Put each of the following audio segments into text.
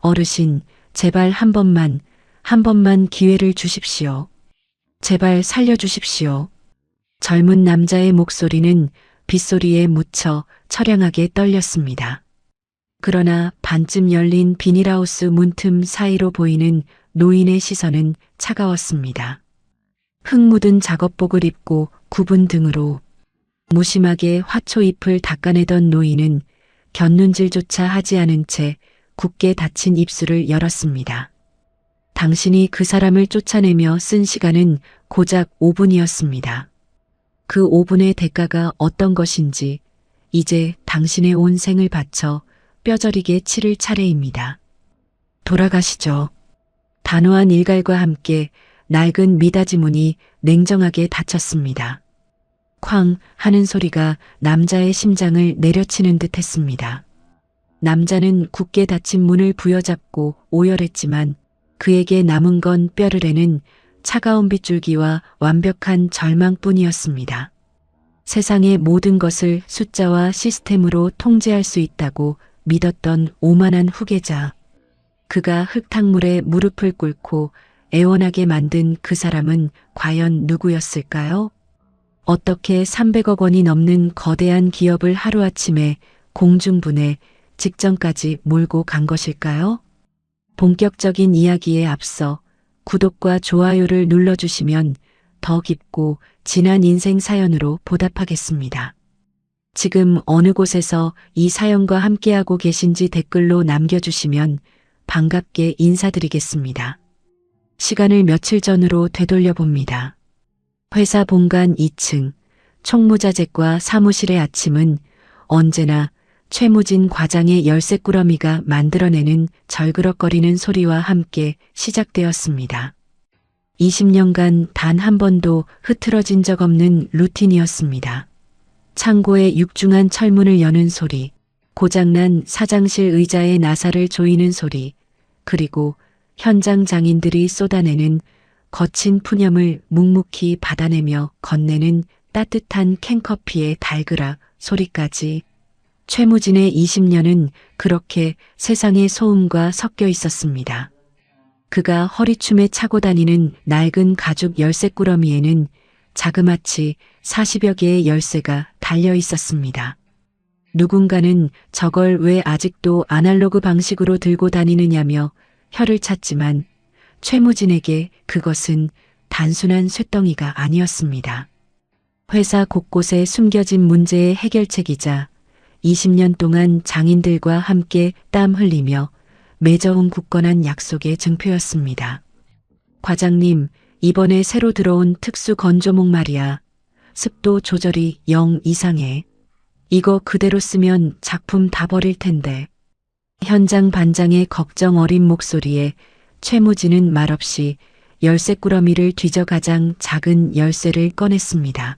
어르신, 제발 한 번만 기회를 주십시오. 제발 살려주십시오. 젊은 남자의 목소리는 빗소리에 묻혀 처량하게 떨렸습니다. 그러나 반쯤 열린 비닐하우스 문틈 사이로 보이는 노인의 시선은 차가웠습니다. 흙 묻은 작업복을 입고 굽은 등으로 무심하게 화초잎을 닦아내던 노인은 곁눈질조차 하지 않은 채 굳게 닫힌 입술을 열었습니다. 당신이 그 사람을 쫓아내며 쓴 시간은 고작 5분이었습니다. 그 5분의 대가가 어떤 것인지 이제 당신의 온 생을 바쳐 뼈저리게 치를 차례입니다. 돌아가시죠. 단호한 일갈과 함께 낡은 미닫이 문이 냉정하게 닫혔습니다. 쾅 하는 소리가 남자의 심장을 내려치는 듯 했습니다. 남자는 굳게 닫힌 문을 부여잡고 오열했지만 그에게 남은 건 뼈르르는 차가운 빗줄기와 완벽한 절망뿐이었습니다. 세상의 모든 것을 숫자와 시스템으로 통제할 수 있다고 믿었던 오만한 후계자. 그가 흙탕물에 무릎을 꿇고 애원하게 만든 그 사람은 과연 누구였을까요? 어떻게 300억 원이 넘는 거대한 기업을 하루아침에 공중분해 직전까지 몰고 간 것일까요? 본격적인 이야기에 앞서 구독과 좋아요를 눌러주시면 더 깊고 진한 인생 사연으로 보답하겠습니다. 지금 어느 곳에서 이 사연과 함께하고 계신지 댓글로 남겨주시면 반갑게 인사드리겠습니다. 시간을 며칠 전으로 되돌려 봅니다. 회사 본관 2층, 총무자재과 사무실의 아침은 언제나 최무진 과장의 열쇠꾸러미가 만들어내는 절그럭거리는 소리와 함께 시작되었습니다. 20년간 단 한 번도 흐트러진 적 없는 루틴이었습니다. 창고의 육중한 철문을 여는 소리, 고장난 사장실 의자의 나사를 조이는 소리, 그리고 현장 장인들이 쏟아내는 거친 푸념을 묵묵히 받아내며 건네는 따뜻한 캔커피의 달그락 소리까지 최무진의 20년은 그렇게 세상의 소음과 섞여 있었습니다. 그가 허리춤에 차고 다니는 낡은 가죽 열쇠꾸러미에는 자그마치 40여 개의 열쇠가 달려 있었습니다. 누군가는 저걸 왜 아직도 아날로그 방식으로 들고 다니느냐며 혀를 찼지만 최무진에게 그것은 단순한 쇳덩이가 아니었습니다. 회사 곳곳에 숨겨진 문제의 해결책이자 20년 동안 장인들과 함께 땀 흘리며 맺어온 굳건한 약속의 증표였습니다. 과장님, 이번에 새로 들어온 특수 건조목 말이야. 습도 조절이 0 이상해. 이거 그대로 쓰면 작품 다 버릴 텐데. 현장 반장의 걱정 어린 목소리에 최무진은 말없이 열쇠꾸러미를 뒤져 가장 작은 열쇠를 꺼냈습니다.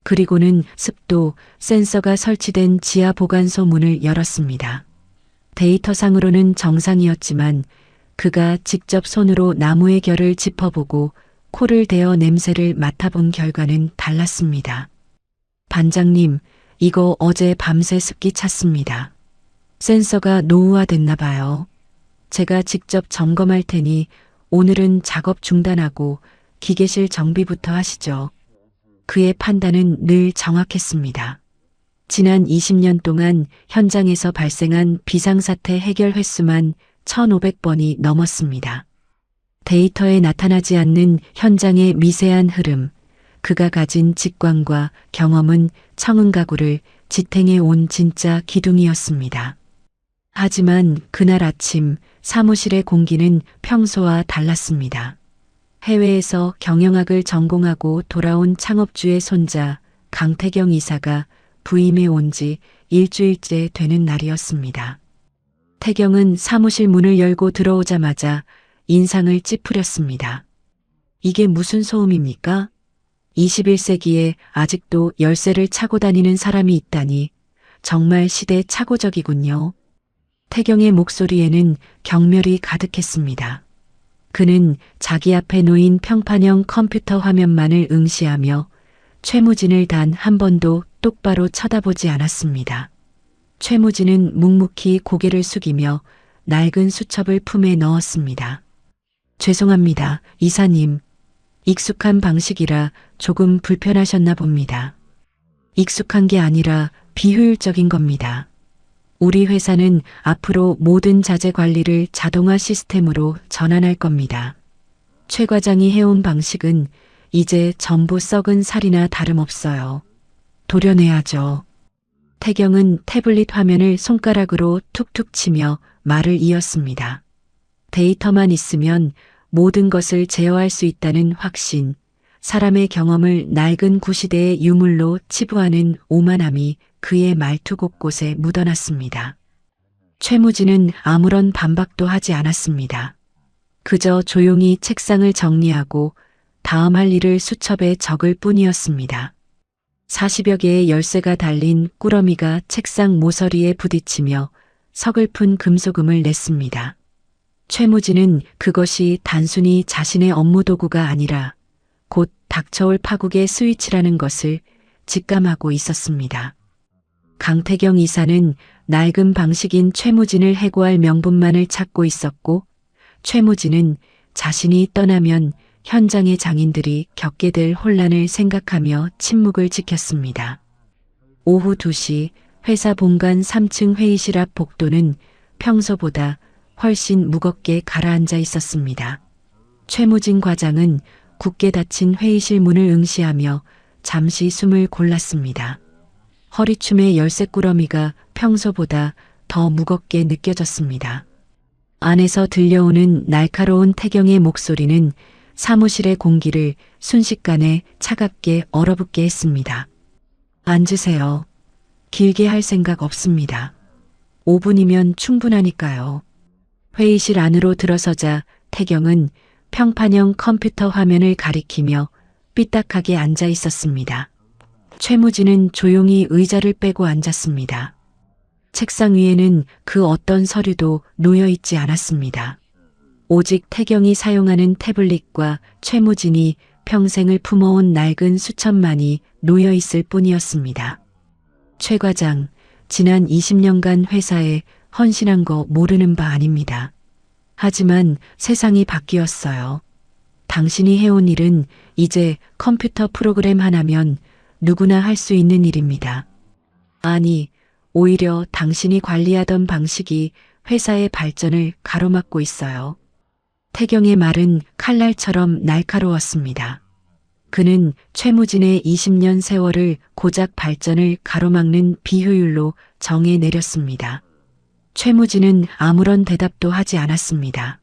그리고는 습도 센서가 설치된 지하 보관소 문을 열었습니다. 데이터상으로는 정상이었지만 그가 직접 손으로 나무의 결을 짚어보고 코를 대어 냄새를 맡아본 결과는 달랐습니다. 반장님, 이거 어제 밤새 습기 찼습니다. 센서가 노후화됐나 봐요. 제가 직접 점검할 테니 오늘은 작업 중단하고 기계실 정비부터 하시죠. 그의 판단은 늘 정확했습니다. 지난 20년 동안 현장에서 발생한 비상사태 해결 횟수만 1,500번이 넘었습니다. 데이터에 나타나지 않는 현장의 미세한 흐름, 그가 가진 직관과 경험은 청은가구를 지탱해 온 진짜 기둥이었습니다. 하지만 그날 아침 사무실의 공기는 평소와 달랐습니다. 해외에서 경영학을 전공하고 돌아온 창업주의 손자 강태경 이사가 부임해 온 지 일주일째 되는 날이었습니다. 태경은 사무실 문을 열고 들어오자마자 인상을 찌푸렸습니다. 이게 무슨 소음입니까? 21세기에 아직도 열쇠를 차고 다니는 사람이 있다니 정말 시대착오적이군요. 태경의 목소리에는 경멸이 가득했습니다. 그는 자기 앞에 놓인 평판형 컴퓨터 화면만을 응시하며 최무진을 단 한 번도 똑바로 쳐다보지 않았습니다. 최무진은 묵묵히 고개를 숙이며 낡은 수첩을 품에 넣었습니다. 죄송합니다, 이사님. 익숙한 방식이라 조금 불편하셨나 봅니다. 익숙한 게 아니라 비효율적인 겁니다. 우리 회사는 앞으로 모든 자재 관리를 자동화 시스템으로 전환할 겁니다. 최 과장이 해온 방식은 이제 전부 썩은 살이나 다름없어요. 도려내야죠. 태경은 태블릿 화면을 손가락으로 툭툭 치며 말을 이었습니다. 데이터만 있으면 모든 것을 제어할 수 있다는 확신, 사람의 경험을 낡은 구시대의 유물로 치부하는 오만함이 그의 말투 곳곳에 묻어났습니다. 최무진은 아무런 반박도 하지 않았습니다. 그저 조용히 책상을 정리하고 다음 할 일을 수첩에 적을 뿐이었습니다. 40여 개의 열쇠가 달린 꾸러미가 책상 모서리에 부딪히며 서글픈 금속음을 냈습니다. 최무진은 그것이 단순히 자신의 업무 도구가 아니라 곧 닥쳐올 파국의 스위치라는 것을 직감하고 있었습니다. 강태경 이사는 낡은 방식인 최무진을 해고할 명분만을 찾고 있었고, 최무진은 자신이 떠나면 현장의 장인들이 겪게 될 혼란을 생각하며 침묵을 지켰습니다. 오후 2시 회사 본관 3층 회의실 앞 복도는 평소보다 훨씬 무겁게 가라앉아 있었습니다. 최무진 과장은 굳게 닫힌 회의실 문을 응시하며 잠시 숨을 골랐습니다. 허리춤의 열쇠꾸러미가 평소보다 더 무겁게 느껴졌습니다. 안에서 들려오는 날카로운 태경의 목소리는 사무실의 공기를 순식간에 차갑게 얼어붙게 했습니다. 앉으세요. 길게 할 생각 없습니다. 5분이면 충분하니까요. 회의실 안으로 들어서자 태경은 평판형 컴퓨터 화면을 가리키며 삐딱하게 앉아 있었습니다. 최무진은 조용히 의자를 빼고 앉았습니다. 책상 위에는 그 어떤 서류도 놓여 있지 않았습니다. 오직 태경이 사용하는 태블릿과 최무진이 평생을 품어온 낡은 수첩만이 놓여 있을 뿐이었습니다. 최 과장, 지난 20년간 회사에 헌신한 거 모르는 바 아닙니다. 하지만 세상이 바뀌었어요. 당신이 해온 일은 이제 컴퓨터 프로그램 하나면 누구나 할 수 있는 일입니다. 아니, 오히려 당신이 관리하던 방식이 회사의 발전을 가로막고 있어요. 태경의 말은 칼날처럼 날카로웠습니다. 그는 최무진의 20년 세월을 고작 발전을 가로막는 비효율로 정해 내렸습니다. 최무진은 아무런 대답도 하지 않았습니다.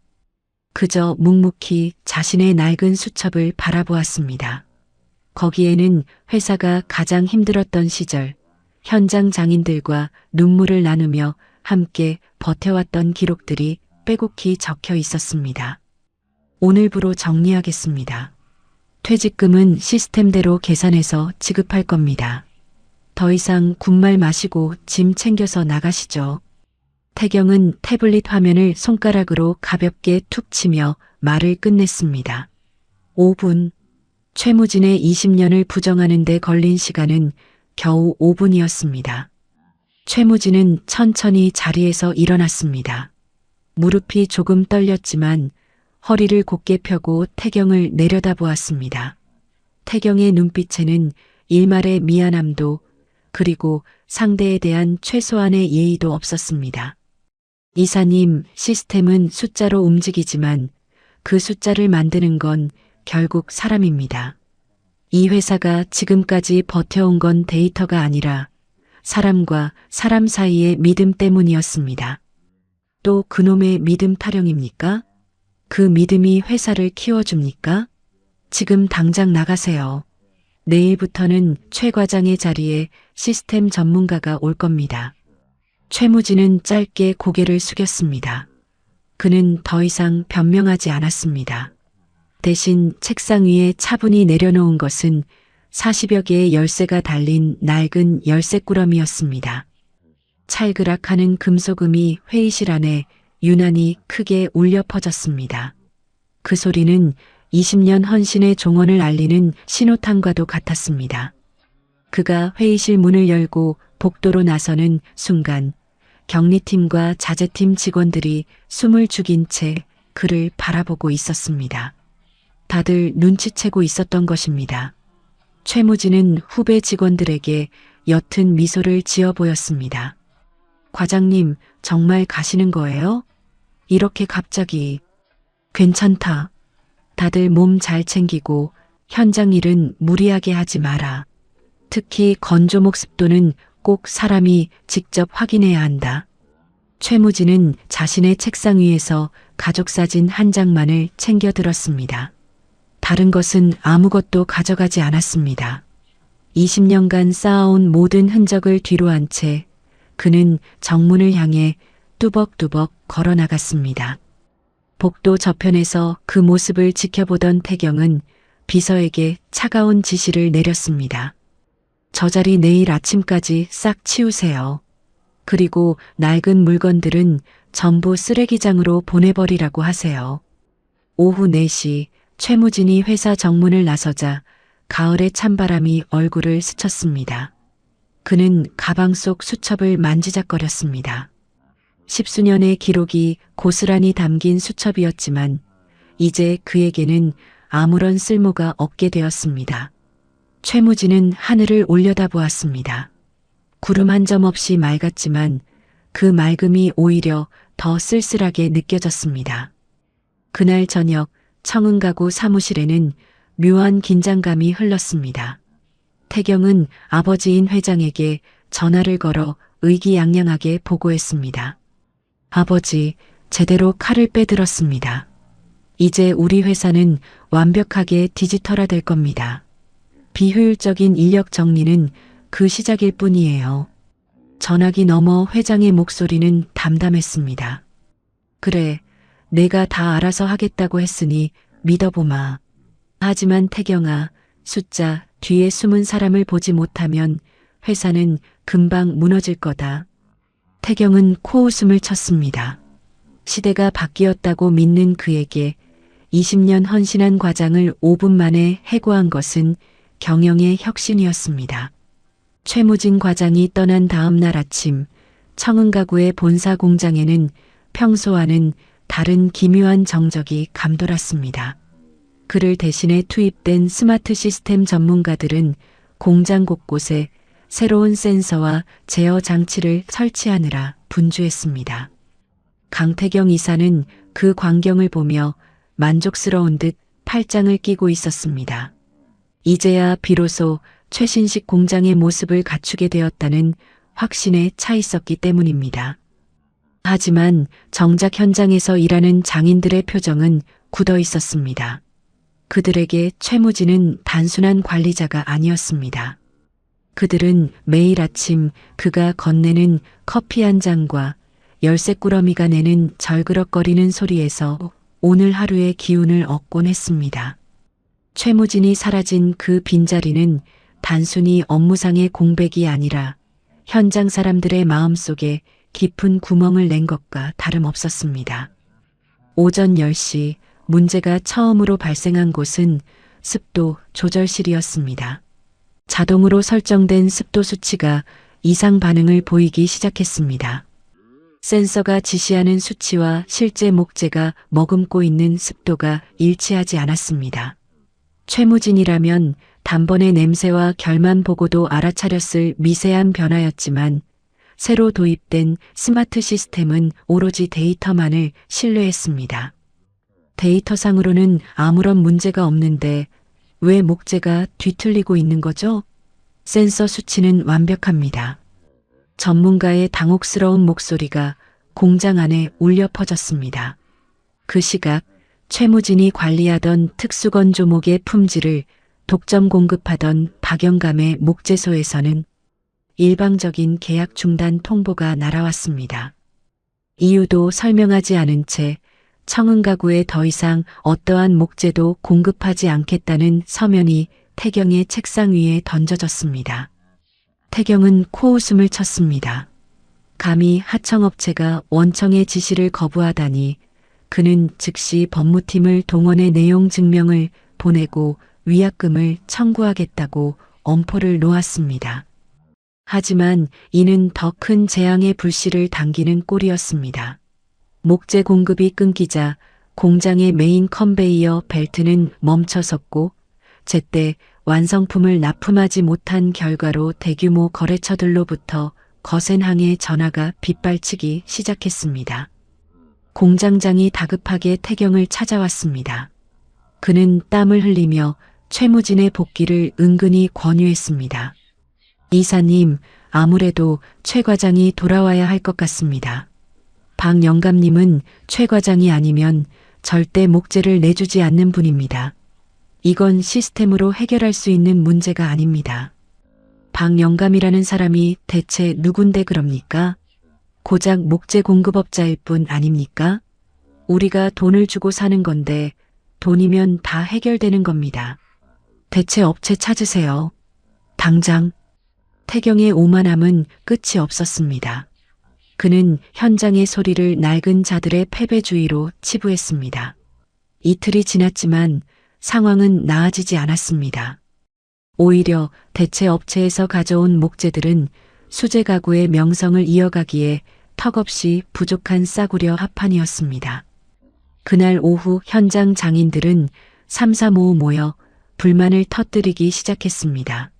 그저 묵묵히 자신의 낡은 수첩을 바라보았습니다. 거기에는 회사가 가장 힘들었던 시절, 현장 장인들과 눈물을 나누며 함께 버텨왔던 기록들이 빼곡히 적혀 있었습니다. 오늘부로 정리하겠습니다. 퇴직금은 시스템대로 계산해서 지급할 겁니다. 더 이상 군말 마시고 짐 챙겨서 나가시죠. 태경은 태블릿 화면을 손가락으로 가볍게 툭 치며 말을 끝냈습니다. 5분. 최무진의 20년을 부정하는 데 걸린 시간은 겨우 5분이었습니다. 최무진은 천천히 자리에서 일어났습니다. 무릎이 조금 떨렸지만 허리를 곧게 펴고 태경을 내려다보았습니다. 태경의 눈빛에는 일말의 미안함도 그리고 상대에 대한 최소한의 예의도 없었습니다. 이사님, 시스템은 숫자로 움직이지만 그 숫자를 만드는 건 결국 사람입니다. 이 회사가 지금까지 버텨온 건 데이터가 아니라 사람과 사람 사이의 믿음 때문이었습니다. 또 그놈의 믿음 타령입니까? 그 믿음이 회사를 키워줍니까? 지금 당장 나가세요. 내일부터는 최 과장의 자리에 시스템 전문가가 올 겁니다. 최무진은 짧게 고개를 숙였습니다. 그는 더 이상 변명하지 않았습니다. 대신 책상 위에 차분히 내려놓은 것은 40여 개의 열쇠가 달린 낡은 열쇠꾸러미였습니다. 찰그락하는 금속음이 회의실 안에 유난히 크게 울려 퍼졌습니다. 그 소리는 20년 헌신의 종언을 알리는 신호탄과도 같았습니다. 그가 회의실 문을 열고 복도로 나서는 순간 격리팀과 자재팀 직원들이 숨을 죽인 채 그를 바라보고 있었습니다. 다들 눈치채고 있었던 것입니다. 최무진은 후배 직원들에게 옅은 미소를 지어 보였습니다. 과장님, 정말 가시는 거예요? 이렇게 갑자기. 괜찮다. 다들 몸 잘 챙기고 현장 일은 무리하게 하지 마라. 특히 건조목 습도는 꼭 사람이 직접 확인해야 한다. 최무진은 자신의 책상 위에서 가족사진 한 장만을 챙겨 들었습니다. 다른 것은 아무것도 가져가지 않았습니다. 20년간 쌓아온 모든 흔적을 뒤로한 채 그는 정문을 향해 뚜벅뚜벅 걸어 나갔습니다. 복도 저편에서 그 모습을 지켜보던 태경은 비서에게 차가운 지시를 내렸습니다. 저 자리 내일 아침까지 싹 치우세요. 그리고 낡은 물건들은 전부 쓰레기장으로 보내버리라고 하세요. 오후 4시 최무진이 회사 정문을 나서자 가을의 찬바람이 얼굴을 스쳤습니다. 그는 가방 속 수첩을 만지작거렸습니다. 10수년의 기록이 고스란히 담긴 수첩이었지만 이제 그에게는 아무런 쓸모가 없게 되었습니다. 최무진은 하늘을 올려다보았습니다. 구름 한 점 없이 맑았지만 그 맑음이 오히려 더 쓸쓸하게 느껴졌습니다. 그날 저녁 청운가구 사무실에는 묘한 긴장감이 흘렀습니다. 태경은 아버지인 회장에게 전화를 걸어 의기양양하게 보고했습니다. 아버지, 제대로 칼을 빼들었습니다. 이제 우리 회사는 완벽하게 디지털화될 겁니다. 비효율적인 인력 정리는 그 시작일 뿐이에요. 전화기 너머 회장의 목소리는 담담했습니다. 그래, 내가 다 알아서 하겠다고 했으니 믿어보마. 하지만 태경아, 숫자 뒤에 숨은 사람을 보지 못하면 회사는 금방 무너질 거다. 태경은 코웃음을 쳤습니다. 시대가 바뀌었다고 믿는 그에게 20년 헌신한 과장을 5분 만에 해고한 것은 경영의 혁신이었습니다. 최무진 과장이 떠난 다음 날 아침 청운가구의 본사 공장에는 평소와는 다른 기묘한 정적이 감돌았습니다. 그를 대신해 투입된 스마트 시스템 전문가들은 공장 곳곳에 새로운 센서와 제어 장치를 설치하느라 분주했습니다. 강태경 이사는 그 광경을 보며 만족스러운 듯 팔짱을 끼고 있었습니다. 이제야 비로소 최신식 공장의 모습을 갖추게 되었다는 확신에 차 있었기 때문입니다. 하지만 정작 현장에서 일하는 장인들의 표정은 굳어 있었습니다. 그들에게 최무진은 단순한 관리자가 아니었습니다. 그들은 매일 아침 그가 건네는 커피 한 잔과 열쇠꾸러미가 내는 절그럭거리는 소리에서 오늘 하루의 기운을 얻곤 했습니다. 최무진이 사라진 그 빈자리는 단순히 업무상의 공백이 아니라 현장 사람들의 마음속에 깊은 구멍을 낸 것과 다름없었습니다. 오전 10시 문제가 처음으로 발생한 곳은 습도 조절실이었습니다. 자동으로 설정된 습도 수치가 이상 반응을 보이기 시작했습니다. 센서가 지시하는 수치와 실제 목재가 머금고 있는 습도가 일치하지 않았습니다. 최무진이라면 단번에 냄새와 결만 보고도 알아차렸을 미세한 변화였지만 새로 도입된 스마트 시스템은 오로지 데이터만을 신뢰했습니다. 데이터상으로는 아무런 문제가 없는데 왜 목재가 뒤틀리고 있는 거죠? 센서 수치는 완벽합니다. 전문가의 당혹스러운 목소리가 공장 안에 울려 퍼졌습니다. 그 시각 최무진이 관리하던 특수건조목의 품질을 독점 공급하던 박영감의 목재소에서는 일방적인 계약 중단 통보가 날아왔습니다. 이유도 설명하지 않은 채 청운가구에 더 이상 어떠한 목재도 공급하지 않겠다는 서면이 태경의 책상 위에 던져졌습니다. 태경은 코웃음을 쳤습니다. 감히 하청업체가 원청의 지시를 거부하다니 그는 즉시 법무팀을 동원해 내용 증명을 보내고 위약금을 청구하겠다고 엄포를 놓았습니다. 하지만 이는 더 큰 재앙의 불씨를 당기는 꼴이었습니다. 목재 공급이 끊기자 공장의 메인 컨베이어 벨트는 멈춰섰고 제때 완성품을 납품하지 못한 결과로 대규모 거래처들로부터 거센 항해 전화가 빗발치기 시작했습니다. 공장장이 다급하게 태경을 찾아왔습니다. 그는 땀을 흘리며 최무진의 복귀를 은근히 권유했습니다. 이사님, 아무래도 최 과장이 돌아와야 할 것 같습니다. 박 영감님은 최 과장이 아니면 절대 목재를 내주지 않는 분입니다. 이건 시스템으로 해결할 수 있는 문제가 아닙니다. 박 영감이라는 사람이 대체 누군데 그럽니까? 고작 목재 공급업자일 뿐 아닙니까? 우리가 돈을 주고 사는 건데 돈이면 다 해결되는 겁니다. 대체 업체 찾으세요. 당장. 태경의 오만함은 끝이 없었습니다. 그는 현장의 소리를 낡은 자들의 패배주의로 치부했습니다. 이틀이 지났지만 상황은 나아지지 않았습니다. 오히려 대체 업체에서 가져온 목재들은 수제 가구의 명성을 이어가기에 턱없이 부족한 싸구려 합판이었습니다. 그날 오후 현장 장인들은 삼삼오오 모여 불만을 터뜨리기 시작했습니다.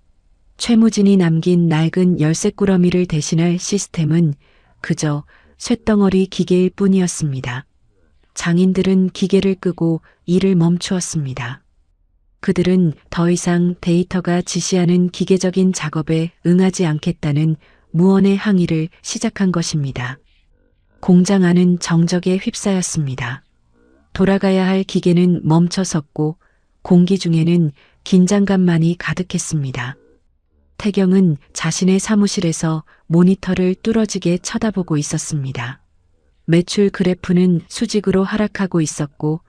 최무진이 남긴 낡은 열쇠꾸러미를 대신할 시스템은 그저 쇳덩어리 기계일 뿐이었습니다. 장인들은 기계를 끄고 일을 멈추었습니다. 그들은 더 이상 데이터가 지시하는 기계적인 작업에 응하지 않겠다는 무언의 항의를 시작한 것입니다. 공장 안은 정적에 휩싸였습니다. 돌아가야 할 기계는 멈춰섰고 공기 중에는 긴장감만이 가득했습니다. 태경은 자신의 사무실에서 모니터를 뚫어지게 쳐다보고 있었습니다. 매출 그래프는 수직으로 하락하고 있었고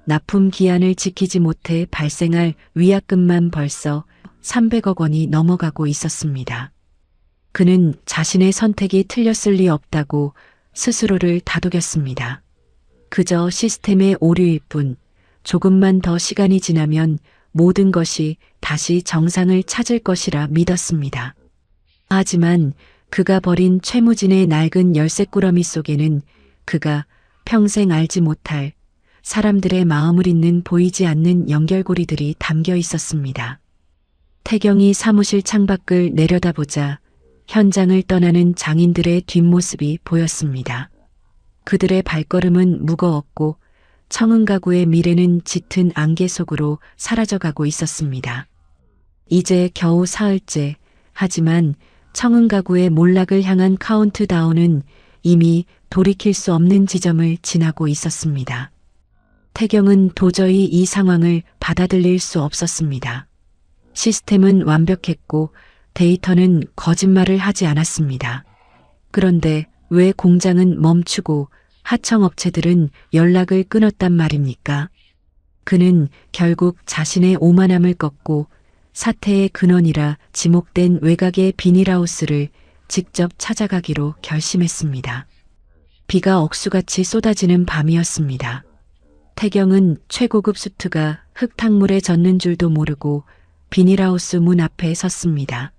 납품 기한을 지키지 못해 발생할 위약금만 벌써 300억 원이 넘어가고 있었습니다. 그는 자신의 선택이 틀렸을 리 없다고 스스로를 다독였습니다. 그저 시스템의 오류일 뿐 조금만 더 시간이 지나면 모든 것이 다시 정상을 찾을 것이라 믿었습니다. 하지만 그가 버린 최무진의 낡은 열쇠꾸러미 속에는 그가 평생 알지 못할 사람들의 마음을 잇는 보이지 않는 연결고리들이 담겨 있었습니다. 태경이 사무실 창밖을 내려다보자 현장을 떠나는 장인들의 뒷모습이 보였습니다. 그들의 발걸음은 무거웠고 청은 가구의 미래는 짙은 안개 속으로 사라져가고 있었습니다. 이제 겨우 사흘째, 하지만 청은 가구의 몰락을 향한 카운트다운은 이미 돌이킬 수 없는 지점을 지나고 있었습니다. 태경은 도저히 이 상황을 받아들일 수 없었습니다. 시스템은 완벽했고 데이터는 거짓말을 하지 않았습니다. 그런데 왜 공장은 멈추고 하청업체들은 연락을 끊었단 말입니까? 그는 결국 자신의 오만함을 꺾고 사태의 근원이라 지목된 외곽의 비닐하우스를 직접 찾아가기로 결심했습니다. 비가 억수같이 쏟아지는 밤이었습니다. 태경은 최고급 수트가 흙탕물에 젖는 줄도 모르고 비닐하우스 문 앞에 섰습니다.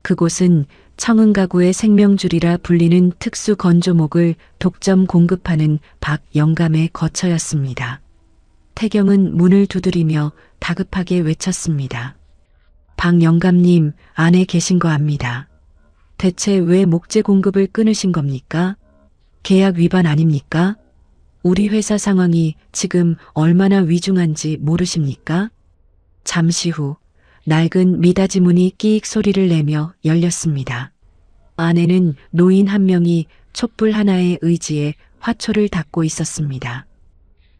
그곳은 청은 가구의 생명줄이라 불리는 특수 건조목을 독점 공급하는 박 영감의 거처였습니다. 태경은 문을 두드리며 다급하게 외쳤습니다. 박 영감님, 안에 계신 거 압니다. 대체 왜 목재 공급을 끊으신 겁니까? 계약 위반 아닙니까? 우리 회사 상황이 지금 얼마나 위중한지 모르십니까? 잠시 후 낡은 미닫이 문이 끼익 소리를 내며 열렸습니다. 안에는 노인 한 명이 촛불 하나의 의지에 화초를 닦고 있었습니다.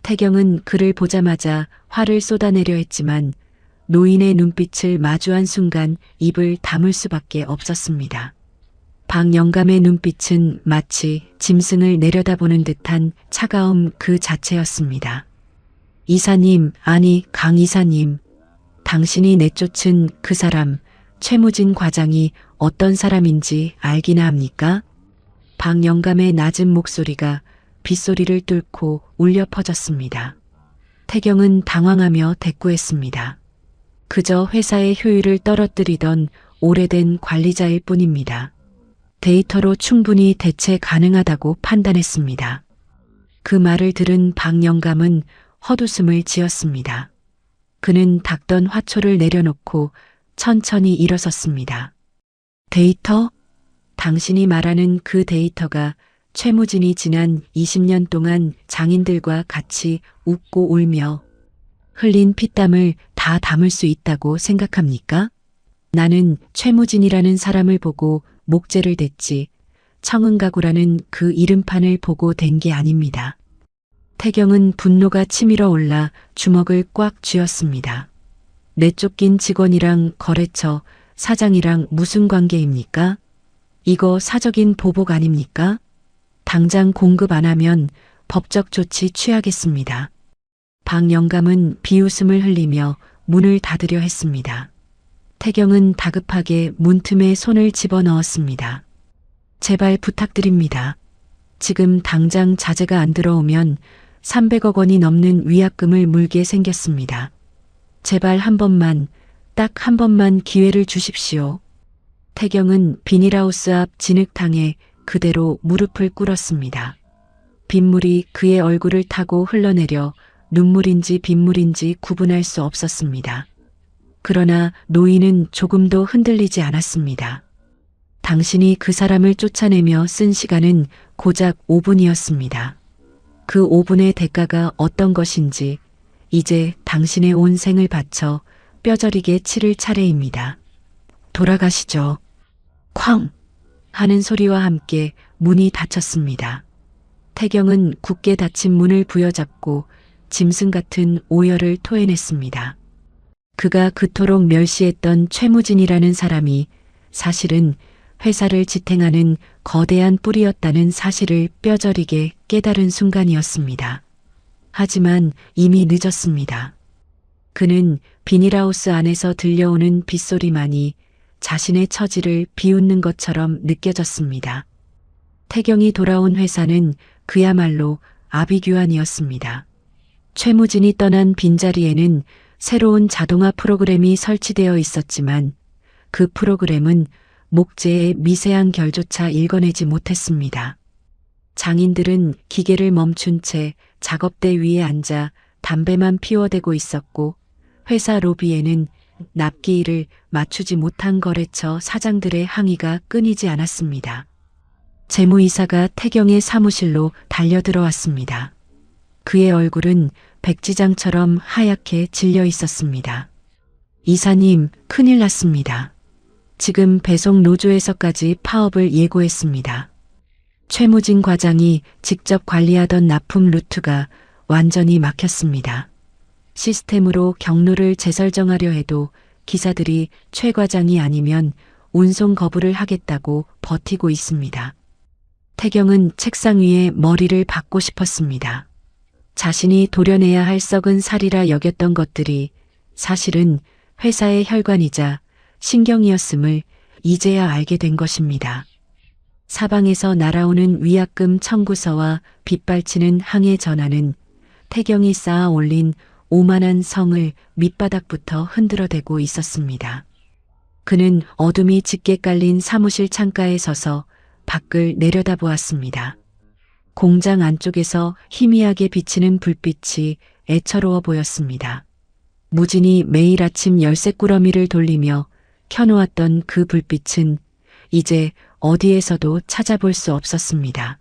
태경은 그를 보자마자 화를 쏟아내려 했지만 노인의 눈빛을 마주한 순간 입을 다물 수밖에 없었습니다. 박 영감의 눈빛은 마치 짐승을 내려다보는 듯한 차가움 그 자체였습니다. 이사님, 아니 강 이사님, 당신이 내쫓은 그 사람 최무진 과장이 어떤 사람인지 알기나 합니까? 박 영감의 낮은 목소리가 빗소리를 뚫고 울려 퍼졌습니다. 태경은 당황하며 대꾸했습니다. 그저 회사의 효율을 떨어뜨리던 오래된 관리자일 뿐입니다. 데이터로 충분히 대체 가능하다고 판단했습니다. 그 말을 들은 박 영감은 헛웃음을 지었습니다. 그는 닦던 화초를 내려놓고 천천히 일어섰습니다. 데이터? 당신이 말하는 그 데이터가 최무진이 지난 20년 동안 장인들과 같이 웃고 울며 흘린 피땀을 다 담을 수 있다고 생각합니까? 나는 최무진이라는 사람을 보고 목재를 댔지 청은가구라는 그 이름판을 보고 댄 게 아닙니다. 태경은 분노가 치밀어 올라 주먹을 꽉 쥐었습니다. 내쫓긴 직원이랑 거래처 사장이랑 무슨 관계입니까? 이거 사적인 보복 아닙니까? 당장 공급 안 하면 법적 조치 취하겠습니다. 박 영감은 비웃음을 흘리며 문을 닫으려 했습니다. 태경은 다급하게 문틈에 손을 집어넣었습니다. 제발 부탁드립니다. 지금 당장 자재가 안 들어오면 300억 원이 넘는 위약금을 물게 생겼습니다. 제발 한 번만, 딱 한 번만 기회를 주십시오. 태경은 비닐하우스 앞 진흙탕에 그대로 무릎을 꿇었습니다. 빗물이 그의 얼굴을 타고 흘러내려 눈물인지 빗물인지 구분할 수 없었습니다. 그러나 노인은 조금도 흔들리지 않았습니다. 당신이 그 사람을 쫓아내며 쓴 시간은 고작 5분이었습니다. 그 5분의 대가가 어떤 것인지 이제 당신의 온 생을 바쳐 뼈저리게 치를 차례입니다. 돌아가시죠. 쾅! 하는 소리와 함께 문이 닫혔습니다. 태경은 굳게 닫힌 문을 부여잡고 짐승 같은 오열을 토해냈습니다. 그가 그토록 멸시했던 최무진이라는 사람이 사실은 회사를 지탱하는 거대한 뿌리였다는 사실을 뼈저리게 깨달은 순간이었습니다. 하지만 이미 늦었습니다. 그는 비닐하우스 안에서 들려오는 빗소리만이 자신의 처지를 비웃는 것처럼 느껴졌습니다. 태경이 돌아온 회사는 그야말로 아비규환이었습니다. 최무진이 떠난 빈자리에는 새로운 자동화 프로그램이 설치되어 있었지만 그 프로그램은 목재의 미세한 결조차 읽어내지 못했습니다. 장인들은 기계를 멈춘 채 작업대 위에 앉아 담배만 피워대고 있었고 회사 로비에는 납기일을 맞추지 못한 거래처 사장들의 항의가 끊이지 않았습니다. 재무이사가 태경의 사무실로 달려들어왔습니다. 그의 얼굴은 백지장처럼 하얗게 질려 있었습니다. 이사님, 큰일 났습니다. 지금 배송 노조에서까지 파업을 예고했습니다. 최무진 과장이 직접 관리하던 납품 루트가 완전히 막혔습니다. 시스템으로 경로를 재설정하려 해도 기사들이 최 과장이 아니면 운송 거부를 하겠다고 버티고 있습니다. 태경은 책상 위에 머리를 박고 싶었습니다. 자신이 도려내야 할 썩은 살이라 여겼던 것들이 사실은 회사의 혈관이자 신경이었음을 이제야 알게 된 것입니다. 사방에서 날아오는 위약금 청구서와 빗발치는 항해 전화는 태경이 쌓아 올린 오만한 성을 밑바닥부터 흔들어대고 있었습니다. 그는 어둠이 짙게 깔린 사무실 창가에 서서 밖을 내려다보았습니다. 공장 안쪽에서 희미하게 비치는 불빛이 애처로워 보였습니다. 무진이 매일 아침 열쇠꾸러미를 돌리며 켜놓았던 그 불빛은 이제 어디에서도 찾아볼 수 없었습니다.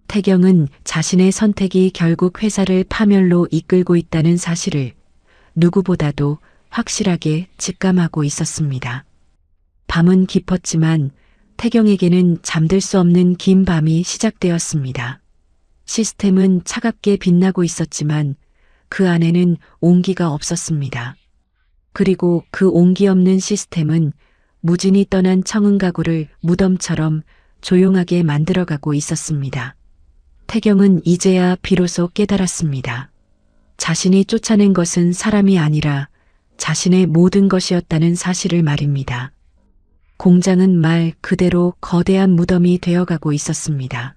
태경은 자신의 선택이 결국 회사를 파멸로 이끌고 있다는 사실을 누구보다도 확실하게 직감하고 있었습니다. 밤은 깊었지만 태경에게는 잠들 수 없는 긴 밤이 시작되었습니다. 시스템은 차갑게 빛나고 있었지만 그 안에는 온기가 없었습니다. 그리고 그 온기 없는 시스템은 무진이 떠난 청은가구를 무덤처럼 조용하게 만들어가고 있었습니다. 태경은 이제야 비로소 깨달았습니다. 자신이 쫓아낸 것은 사람이 아니라 자신의 모든 것이었다는 사실을 말입니다. 공장은 말 그대로 거대한 무덤이 되어가고 있었습니다.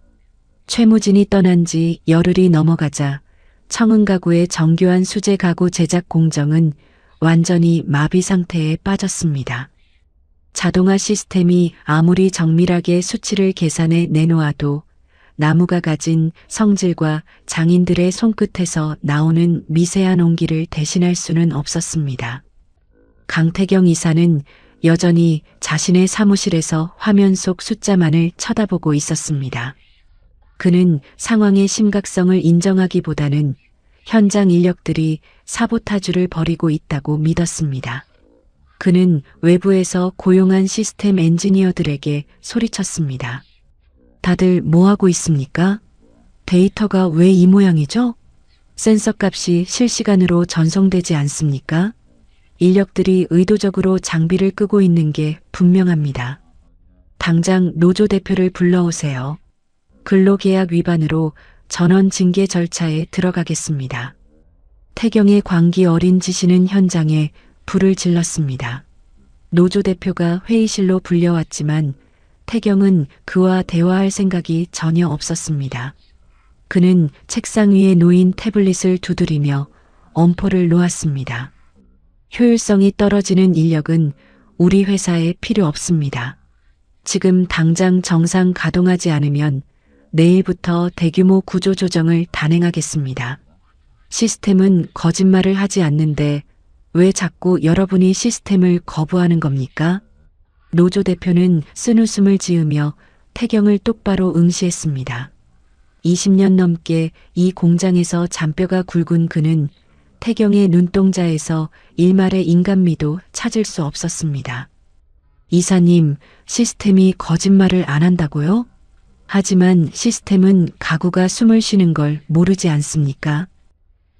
최무진이 떠난 지 열흘이 넘어가자 청은가구의 정교한 수제 가구 제작 공정은 완전히 마비 상태에 빠졌습니다. 자동화 시스템이 아무리 정밀하게 수치를 계산해 내놓아도 나무가 가진 성질과 장인들의 손끝에서 나오는 미세한 온기를 대신할 수는 없었습니다. 강태경 이사는 여전히 자신의 사무실에서 화면 속 숫자만을 쳐다보고 있었습니다. 그는 상황의 심각성을 인정하기보다는 현장 인력들이 사보타주를 벌이고 있다고 믿었습니다. 그는 외부에서 고용한 시스템 엔지니어들에게 소리쳤습니다. 다들 뭐하고 있습니까? 데이터가 왜 이 모양이죠? 센서 값이 실시간으로 전송되지 않습니까? 인력들이 의도적으로 장비를 끄고 있는 게 분명합니다. 당장 노조 대표를 불러오세요. 근로계약 위반으로 전원 징계 절차에 들어가겠습니다. 태경의 광기 어린 지시는 현장에 불을 질렀습니다. 노조 대표가 회의실로 불려왔지만 태경은 그와 대화할 생각이 전혀 없었습니다. 그는 책상 위에 놓인 태블릿을 두드리며 엄포를 놓았습니다. 효율성이 떨어지는 인력은 우리 회사에 필요 없습니다. 지금 당장 정상 가동하지 않으면 내일부터 대규모 구조조정을 단행하겠습니다. 시스템은 거짓말을 하지 않는데 왜 자꾸 여러분이 시스템을 거부하는 겁니까? 노조 대표는 쓴웃음을 지으며 태경을 똑바로 응시했습니다. 20년 넘게 이 공장에서 잔뼈가 굵은 그는 태경의 눈동자에서 일말의 인간미도 찾을 수 없었습니다. 이사님, 시스템이 거짓말을 안 한다고요? 하지만 시스템은 가구가 숨을 쉬는 걸 모르지 않습니까?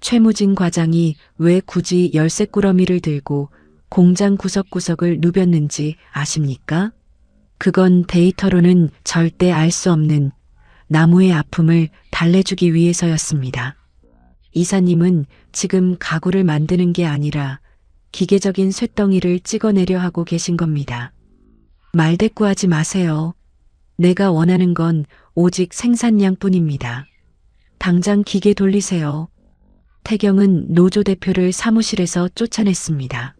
최무진 과장이 왜 굳이 열쇠꾸러미를 들고 공장 구석구석을 누볐는지 아십니까? 그건 데이터로는 절대 알 수 없는 나무의 아픔을 달래주기 위해서였습니다. 이사님은 지금 가구를 만드는 게 아니라 기계적인 쇳덩이를 찍어내려 하고 계신 겁니다. 말대꾸하지 마세요. 내가 원하는 건 오직 생산량뿐입니다. 당장 기계 돌리세요. 태경은 노조 대표를 사무실에서 쫓아냈습니다.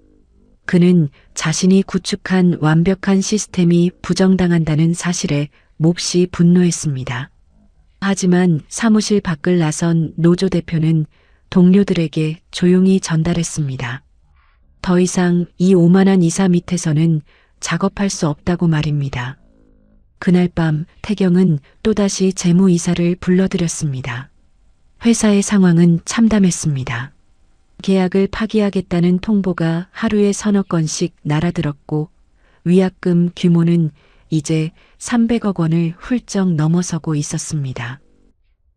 그는 자신이 구축한 완벽한 시스템이 부정당한다는 사실에 몹시 분노했습니다. 하지만 사무실 밖을 나선 노조 대표는 동료들에게 조용히 전달했습니다. 더 이상 이 오만한 이사 밑에서는 작업할 수 없다고 말입니다. 그날 밤 태경은 또다시 재무이사를 불러들였습니다. 회사의 상황은 참담했습니다. 계약을 파기하겠다는 통보가 하루에 서너 건씩 날아들었고 위약금 규모는 이제 300억 원을 훌쩍 넘어서고 있었습니다.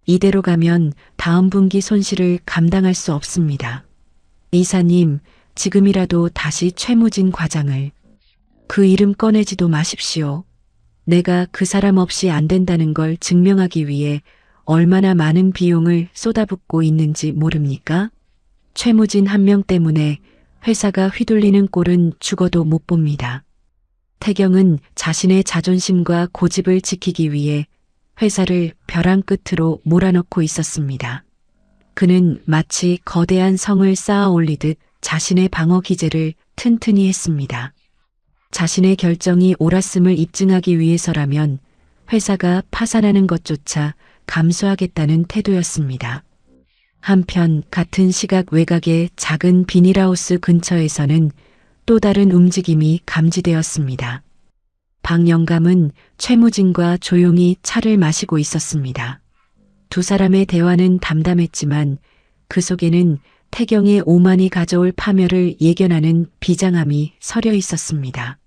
이대로 가면 다음 분기 손실을 감당할 수 없습니다. 이사님, 지금이라도 다시 최무진 과장을. 그 이름 꺼내지도 마십시오. 내가 그 사람 없이 안 된다는 걸 증명하기 위해 얼마나 많은 비용을 쏟아붓고 있는지 모릅니까? 최무진 한 명 때문에 회사가 휘둘리는 꼴은 죽어도 못 봅니다. 태경은 자신의 자존심과 고집을 지키기 위해 회사를 벼랑 끝으로 몰아넣고 있었습니다. 그는 마치 거대한 성을 쌓아 올리듯 자신의 방어 기제를 튼튼히 했습니다. 자신의 결정이 옳았음을 입증하기 위해서라면 회사가 파산하는 것조차 감수하겠다는 태도였습니다. 한편 같은 시각 외곽의 작은 비닐하우스 근처에서는 또 다른 움직임이 감지되었습니다. 박 영감은 최무진과 조용히 차를 마시고 있었습니다. 두 사람의 대화는 담담했지만 그 속에는 태경의 오만이 가져올 파멸을 예견하는 비장함이 서려 있었습니다.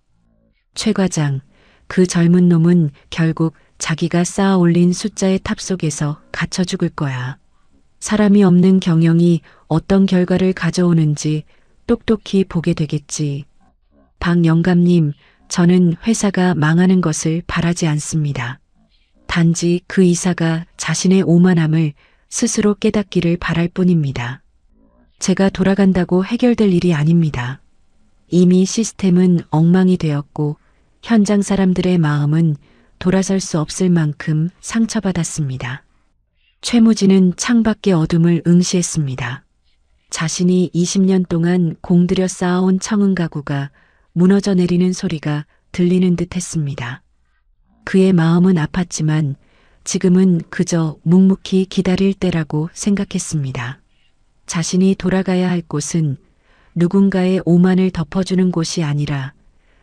최 과장, 그 젊은 놈은 결국 자기가 쌓아 올린 숫자의 탑 속에서 갇혀 죽을 거야. 사람이 없는 경영이 어떤 결과를 가져오는지 똑똑히 보게 되겠지. 박 영감님, 저는 회사가 망하는 것을 바라지 않습니다. 단지 그 이사가 자신의 오만함을 스스로 깨닫기를 바랄 뿐입니다. 제가 돌아간다고 해결될 일이 아닙니다. 이미 시스템은 엉망이 되었고 현장 사람들의 마음은 돌아설 수 없을 만큼 상처받았습니다. 최무진은 창밖의 어둠을 응시했습니다. 자신이 20년 동안 공들여 쌓아온 청은 가구가 무너져 내리는 소리가 들리는 듯 했습니다. 그의 마음은 아팠지만 지금은 그저 묵묵히 기다릴 때라고 생각했습니다. 자신이 돌아가야 할 곳은 누군가의 오만을 덮어주는 곳이 아니라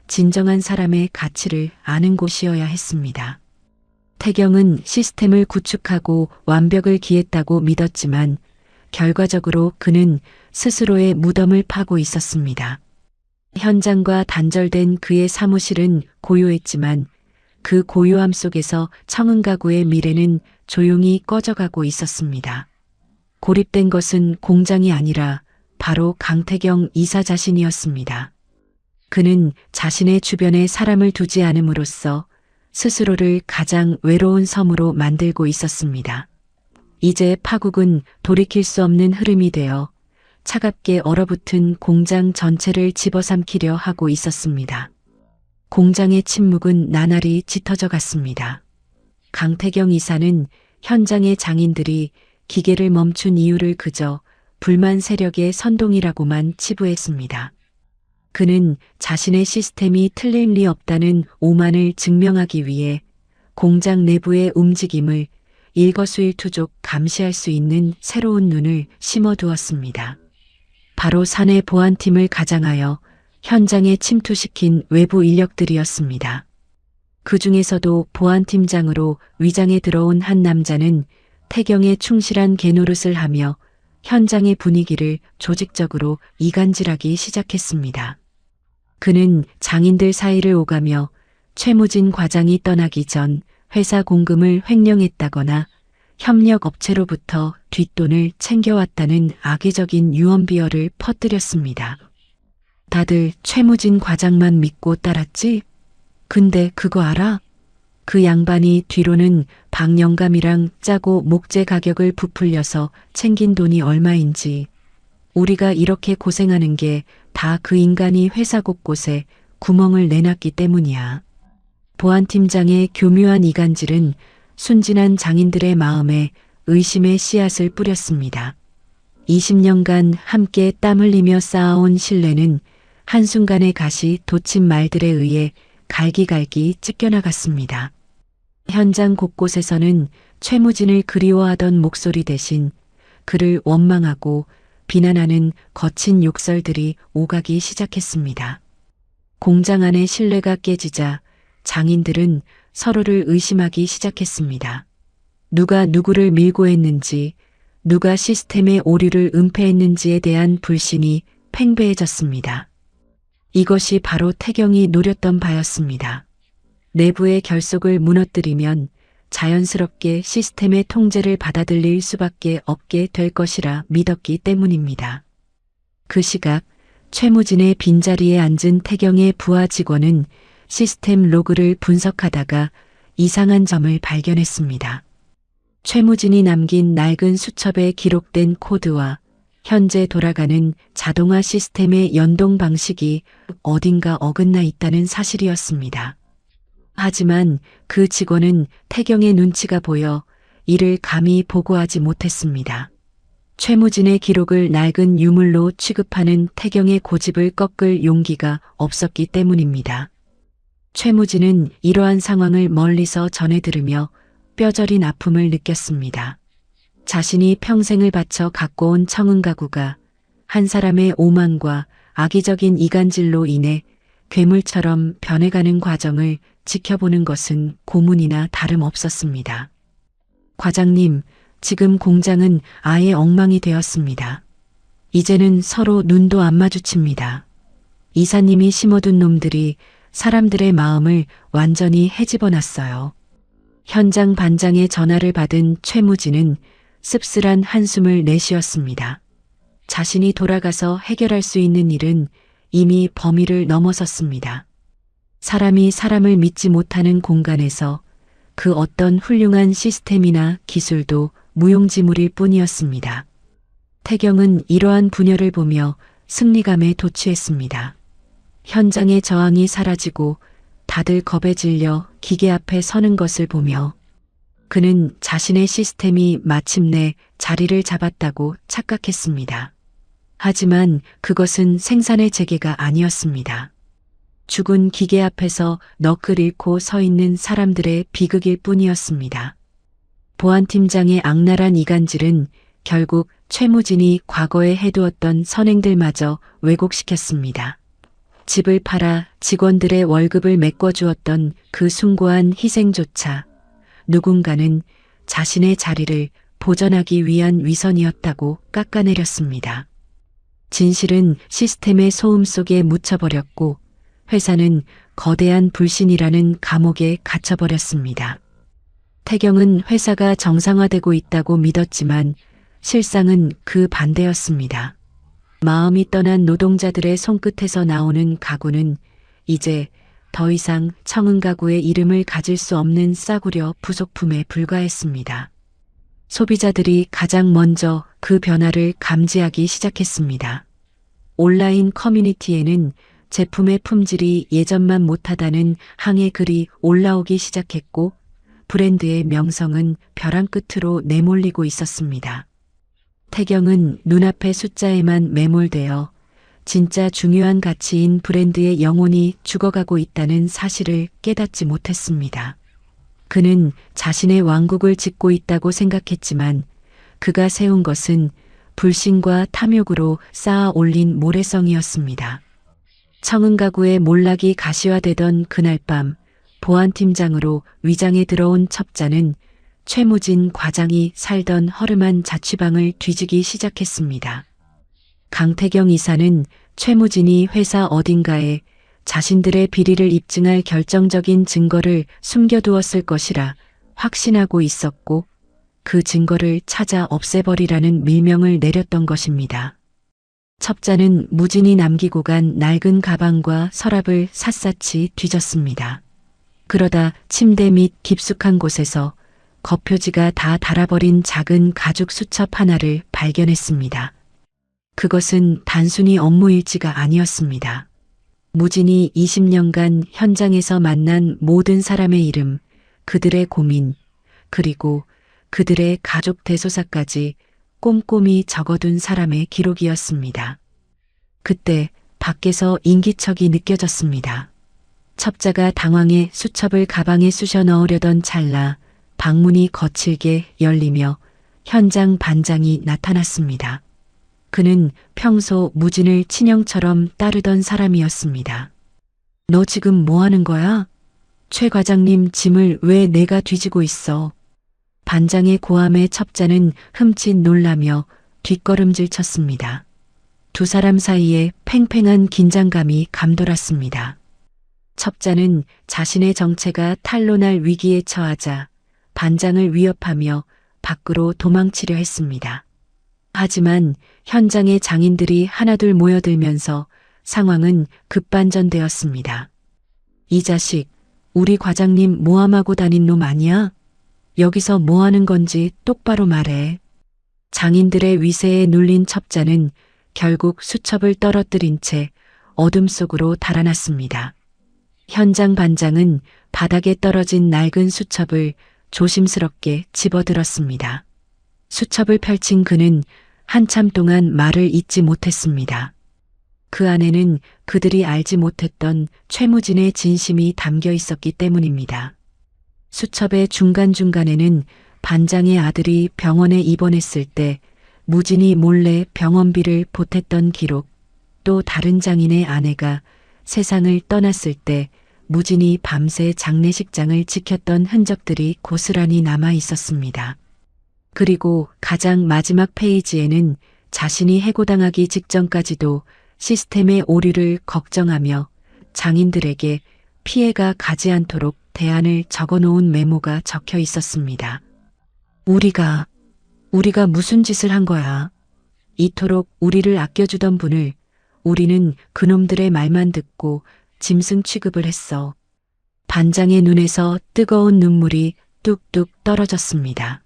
진정한 사람의 가치를 아는 곳이어야 했습니다. 태경은 시스템을 구축하고 완벽을 기했다고 믿었지만 결과적으로 그는 스스로의 무덤을 파고 있었습니다. 현장과 단절된 그의 사무실은 고요했지만 그 고요함 속에서 청흥가구의 미래는 조용히 꺼져가고 있었습니다. 고립된 것은 공장이 아니라 바로 강태경 이사 자신이었습니다. 그는 자신의 주변에 사람을 두지 않음으로써 스스로를 가장 외로운 섬으로 만들고 있었습니다. 이제 파국은 돌이킬 수 없는 흐름이 되어 차갑게 얼어붙은 공장 전체를 집어삼키려 하고 있었습니다. 공장의 침묵은 나날이 짙어져 갔습니다. 강태경 이사는 현장의 장인들이 기계를 멈춘 이유를 그저 불만 세력의 선동이라고만 치부했습니다. 그는 자신의 시스템이 틀릴 리 없다는 오만을 증명하기 위해 공장 내부의 움직임을 일거수일투족 감시할 수 있는 새로운 눈을 심어두었습니다. 바로 사내 보안팀을 가장하여 현장에 침투시킨 외부 인력들이었습니다. 그 중에서도 보안팀장으로 위장에 들어온 한 남자는 태경에 충실한 개노릇을 하며 현장의 분위기를 조직적으로 이간질하기 시작했습니다. 그는 장인들 사이를 오가며 최무진 과장이 떠나기 전 회사 공금을 횡령했다거나 협력업체로부터 뒷돈을 챙겨왔다는 악의적인 유언비어를 퍼뜨렸습니다. 다들 최무진 과장만 믿고 따랐지? 근데 그거 알아? 그 양반이 뒤로는 박영감이랑 짜고 목재 가격을 부풀려서 챙긴 돈이 얼마인지. 우리가 이렇게 고생하는 게 다 그 인간이 회사 곳곳에 구멍을 내놨기 때문이야. 보안팀장의 교묘한 이간질은 순진한 장인들의 마음에 의심의 씨앗을 뿌렸습니다. 20년간 함께 땀 흘리며 쌓아온 신뢰는 한순간의 가시 돋친 말들에 의해 갈기갈기 찢겨나갔습니다. 현장 곳곳에서는 최무진을 그리워하던 목소리 대신 그를 원망하고 비난하는 거친 욕설들이 오가기 시작했습니다. 공장 안의 신뢰가 깨지자 장인들은 서로를 의심하기 시작했습니다. 누가 누구를 밀고 했는지, 누가 시스템의 오류를 은폐했는지에 대한 불신이 팽배해졌습니다. 이것이 바로 태경이 노렸던 바였습니다. 내부의 결속을 무너뜨리면 자연스럽게 시스템의 통제를 받아들일 수밖에 없게 될 것이라 믿었기 때문입니다. 그 시각 최무진의 빈자리에 앉은 태경의 부하 직원은 시스템 로그를 분석하다가 이상한 점을 발견했습니다. 최무진이 남긴 낡은 수첩에 기록된 코드와 현재 돌아가는 자동화 시스템의 연동 방식이 어딘가 어긋나 있다는 사실이었습니다. 하지만 그 직원은 태경의 눈치가 보여 이를 감히 보고하지 못했습니다. 최무진의 기록을 낡은 유물로 취급하는 태경의 고집을 꺾을 용기가 없었기 때문입니다. 최무진은 이러한 상황을 멀리서 전해 들으며 뼈저린 아픔을 느꼈습니다. 자신이 평생을 바쳐 갖고 온 청흥가구가 한 사람의 오만과 악의적인 이간질로 인해 괴물처럼 변해가는 과정을 지켜보는 것은 고문이나 다름없었습니다. 과장님, 지금 공장은 아예 엉망이 되었습니다. 이제는 서로 눈도 안 마주칩니다. 이사님이 심어둔 놈들이 사람들의 마음을 완전히 헤집어놨어요. 현장 반장의 전화를 받은 최무진은 씁쓸한 한숨을 내쉬었습니다. 자신이 돌아가서 해결할 수 있는 일은 이미 범위를 넘어섰습니다. 사람이 사람을 믿지 못하는 공간에서 그 어떤 훌륭한 시스템이나 기술도 무용지물일 뿐이었습니다. 태경은 이러한 분열을 보며 승리감에 도취했습니다. 현장의 저항이 사라지고 다들 겁에 질려 기계 앞에 서는 것을 보며 그는 자신의 시스템이 마침내 자리를 잡았다고 착각했습니다. 하지만 그것은 생산의 재개가 아니었습니다. 죽은 기계 앞에서 넋을 잃고 서 있는 사람들의 비극일 뿐이었습니다. 보안팀장의 악랄한 이간질은 결국 최무진이 과거에 해두었던 선행들마저 왜곡시켰습니다. 집을 팔아 직원들의 월급을 메꿔주었던 그 숭고한 희생조차 누군가는 자신의 자리를 보전하기 위한 위선이었다고 깎아내렸습니다. 진실은 시스템의 소음 속에 묻혀버렸고 회사는 거대한 불신이라는 감옥에 갇혀버렸습니다. 태경은 회사가 정상화되고 있다고 믿었지만 실상은 그 반대였습니다. 마음이 떠난 노동자들의 손끝에서 나오는 가구는 이제 더 이상 청은가구의 이름을 가질 수 없는 싸구려 부속품에 불과했습니다. 소비자들이 가장 먼저 그 변화를 감지하기 시작했습니다. 온라인 커뮤니티에는 제품의 품질이 예전만 못하다는 항의 글이 올라오기 시작했고 브랜드의 명성은 벼랑 끝으로 내몰리고 있었습니다. 태경은 눈앞의 숫자에만 매몰되어 진짜 중요한 가치인 브랜드의 영혼이 죽어가고 있다는 사실을 깨닫지 못했습니다. 그는 자신의 왕국을 짓고 있다고 생각했지만 그가 세운 것은 불신과 탐욕으로 쌓아 올린 모래성이었습니다. 청은가구의 몰락이 가시화되던 그날 밤 보안팀장으로 위장에 들어온 첩자는 최무진 과장이 살던 허름한 자취방을 뒤지기 시작했습니다. 강태경 이사는 최무진이 회사 어딘가에 자신들의 비리를 입증할 결정적인 증거를 숨겨두었을 것이라 확신하고 있었고 그 증거를 찾아 없애버리라는 밀명을 내렸던 것입니다. 첩자는 무진이 남기고 간 낡은 가방과 서랍을 샅샅이 뒤졌습니다. 그러다 침대 밑 깊숙한 곳에서 겉표지가 다 닳아버린 작은 가죽 수첩 하나를 발견했습니다. 그것은 단순히 업무 일지가 아니었습니다. 무진이 20년간 현장에서 만난 모든 사람의 이름, 그들의 고민, 그리고 그들의 가족 대소사까지 꼼꼼히 적어둔 사람의 기록이었습니다. 그때 밖에서 인기척이 느껴졌습니다. 첩자가 당황해 수첩을 가방에 쑤셔 넣으려던 찰나 방문이 거칠게 열리며 현장 반장이 나타났습니다. 그는 평소 무진을 친형처럼 따르던 사람이었습니다. 너 지금 뭐 하는 거야? 최 과장님 짐을 왜 내가 뒤지고 있어? 반장의 고함에 첩자는 흠칫 놀라며 뒷걸음질 쳤습니다. 두 사람 사이에 팽팽한 긴장감이 감돌았습니다. 첩자는 자신의 정체가 탄로날 위기에 처하자 반장을 위협하며 밖으로 도망치려 했습니다. 하지만 현장에 장인들이 하나둘 모여들면서 상황은 급반전되었습니다. 이 자식, 우리 과장님 모함하고 다닌 놈 아니야? 여기서 뭐 하는 건지 똑바로 말해. 장인들의 위세에 눌린 첩자는 결국 수첩을 떨어뜨린 채 어둠 속으로 달아났습니다. 현장 반장은 바닥에 떨어진 낡은 수첩을 조심스럽게 집어들었습니다. 수첩을 펼친 그는 한참 동안 말을 잇지 못했습니다. 그 안에는 그들이 알지 못했던 최무진의 진심이 담겨 있었기 때문입니다. 수첩의 중간중간에는 반장의 아들이 병원에 입원했을 때 무진이 몰래 병원비를 보탰던 기록, 또 다른 장인의 아내가 세상을 떠났을 때 무진이 밤새 장례식장을 지켰던 흔적들이 고스란히 남아 있었습니다. 그리고 가장 마지막 페이지에는 자신이 해고당하기 직전까지도 시스템의 오류를 걱정하며 장인들에게 피해가 가지 않도록 대안을 적어놓은 메모가 적혀 있었습니다. 우리가 무슨 짓을 한 거야? 이토록 우리를 아껴주던 분을 우리는 그놈들의 말만 듣고 짐승 취급을 했어. 반장의 눈에서 뜨거운 눈물이 뚝뚝 떨어졌습니다.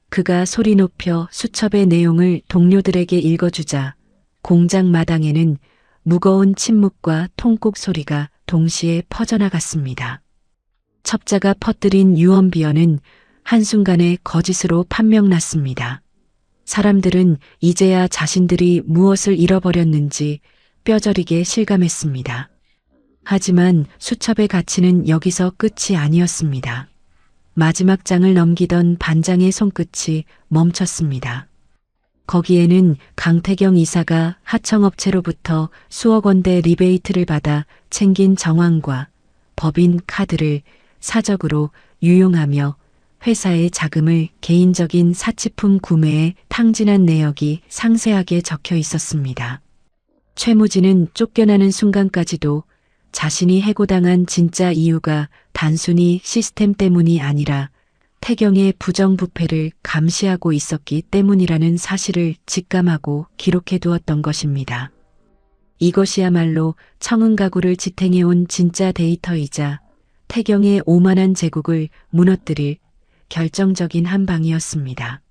그가 소리 높여 수첩의 내용을 동료들에게 읽어주자 공장 마당에는 무거운 침묵과 통곡 소리가 동시에 퍼져나갔습니다. 첩자가 퍼뜨린 유언비어는 한순간에 거짓으로 판명났습니다. 사람들은 이제야 자신들이 무엇을 잃어버렸는지 뼈저리게 실감했습니다. 하지만 수첩의 가치는 여기서 끝이 아니었습니다. 마지막 장을 넘기던 반장의 손끝이 멈췄습니다. 거기에는 강태경 이사가 하청업체로부터 수억 원대 리베이트를 받아 챙긴 정황과 법인 카드를 사적으로 유용하며 회사의 자금을 개인적인 사치품 구매에 탕진한 내역이 상세하게 적혀 있었습니다. 최무진은 쫓겨나는 순간까지도 자신이 해고당한 진짜 이유가 단순히 시스템 때문이 아니라 태경의 부정부패를 감시하고 있었기 때문이라는 사실을 직감하고 기록해 두었던 것입니다. 이것이야말로 청은가구를 지탱해온 진짜 데이터이자 태경의 오만한 제국을 무너뜨릴 결정적인 한 방이었습니다.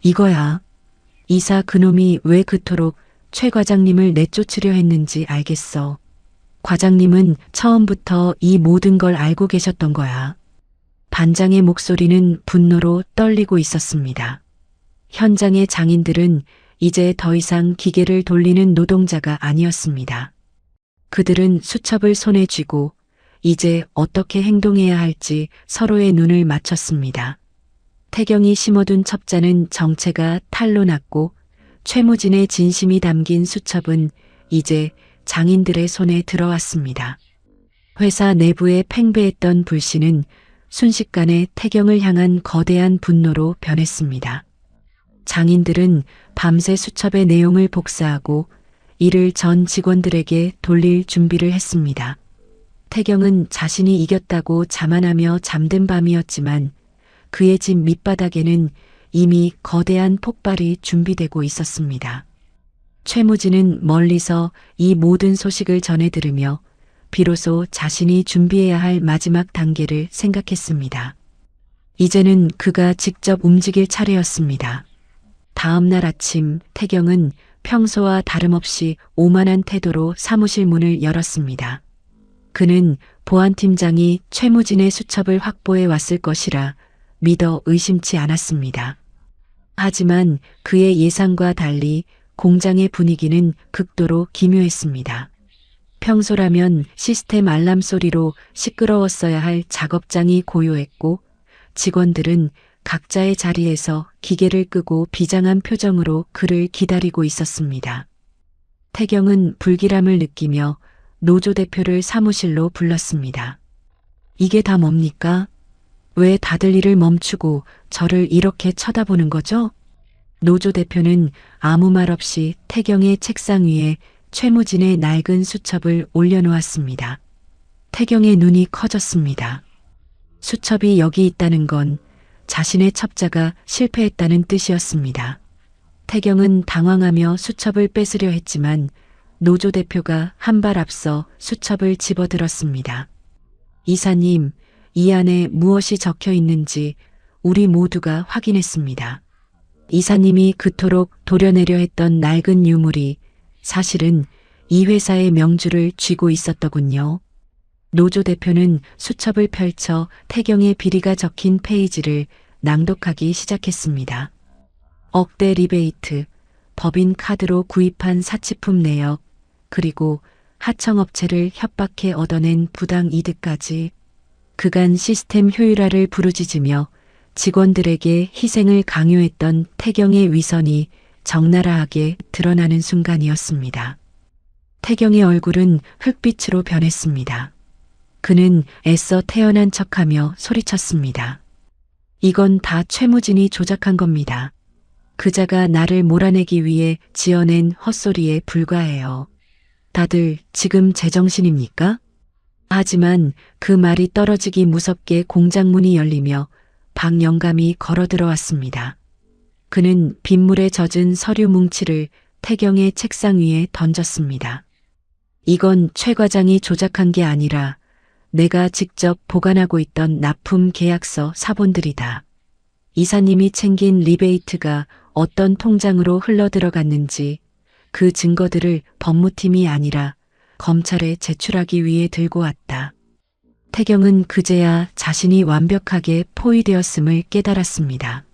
이거야. 이사 그놈이 왜 그토록 최 과장님을 내쫓으려 했는지 알겠어. 과장님은 처음부터 이 모든 걸 알고 계셨던 거야. 반장의 목소리는 분노로 떨리고 있었습니다. 현장의 장인들은 이제 더 이상 기계를 돌리는 노동자가 아니었습니다. 그들은 수첩을 손에 쥐고 이제 어떻게 행동해야 할지 서로의 눈을 맞췄습니다. 태경이 심어둔 첩자는 정체가 탈로 났고 최무진의 진심이 담긴 수첩은 이제 장인들의 손에 들어왔습니다. 회사 내부에 팽배했던 불신은 순식간에 태경을 향한 거대한 분노로 변했습니다. 장인들은 밤새 수첩의 내용을 복사하고 이를 전 직원들에게 돌릴 준비를 했습니다. 태경은 자신이 이겼다고 자만하며 잠든 밤이었지만 그의 집 밑바닥에는 이미 거대한 폭발이 준비되고 있었습니다. 최무진은 멀리서 이 모든 소식을 전해 들으며 비로소 자신이 준비해야 할 마지막 단계를 생각했습니다. 이제는 그가 직접 움직일 차례였습니다. 다음 날 아침 태경은 평소와 다름없이 오만한 태도로 사무실 문을 열었습니다. 그는 보안팀장이 최무진의 수첩을 확보해 왔을 것이라 믿어 의심치 않았습니다. 하지만 그의 예상과 달리 공장의 분위기는 극도로 기묘했습니다. 평소라면 시스템 알람 소리로 시끄러웠어야 할 작업장이 고요했고 직원들은 각자의 자리에서 기계를 끄고 비장한 표정으로 그를 기다리고 있었습니다. 태경은 불길함을 느끼며 노조 대표를 사무실로 불렀습니다. 이게 다 뭡니까? 왜 다들 일을 멈추고 저를 이렇게 쳐다보는 거죠? 노조 대표는 아무 말 없이 태경의 책상 위에 최무진의 낡은 수첩을 올려놓았습니다. 태경의 눈이 커졌습니다. 수첩이 여기 있다는 건 자신의 첩자가 실패했다는 뜻이었습니다. 태경은 당황하며 수첩을 뺏으려 했지만 노조 대표가 한 발 앞서 수첩을 집어들었습니다. 이사님, 이 안에 무엇이 적혀 있는지 우리 모두가 확인했습니다. 이사님이 그토록 도려내려 했던 낡은 유물이 사실은 이 회사의 명주를 쥐고 있었더군요. 노조 대표는 수첩을 펼쳐 태경의 비리가 적힌 페이지를 낭독하기 시작했습니다. 억대 리베이트, 법인 카드로 구입한 사치품 내역, 그리고 하청업체를 협박해 얻어낸 부당 이득까지 그간 시스템 효율화를 부르짖으며 직원들에게 희생을 강요했던 태경의 위선이 적나라하게 드러나는 순간이었습니다. 태경의 얼굴은 흙빛으로 변했습니다. 그는 애써 태어난 척하며 소리쳤습니다. 이건 다 최무진이 조작한 겁니다. 그자가 나를 몰아내기 위해 지어낸 헛소리에 불과해요. 다들 지금 제정신입니까? 하지만 그 말이 떨어지기 무섭게 공장문이 열리며 박영감이 걸어 들어왔습니다. 그는 빗물에 젖은 서류 뭉치를 태경의 책상 위에 던졌습니다. 이건 최 과장이 조작한 게 아니라 내가 직접 보관하고 있던 납품 계약서 사본들이다. 이사님이 챙긴 리베이트가 어떤 통장으로 흘러 들어갔는지 그 증거들을 법무팀이 아니라 검찰에 제출하기 위해 들고 왔다. 태경은 그제야 자신이 완벽하게 포위되었음을 깨달았습니다.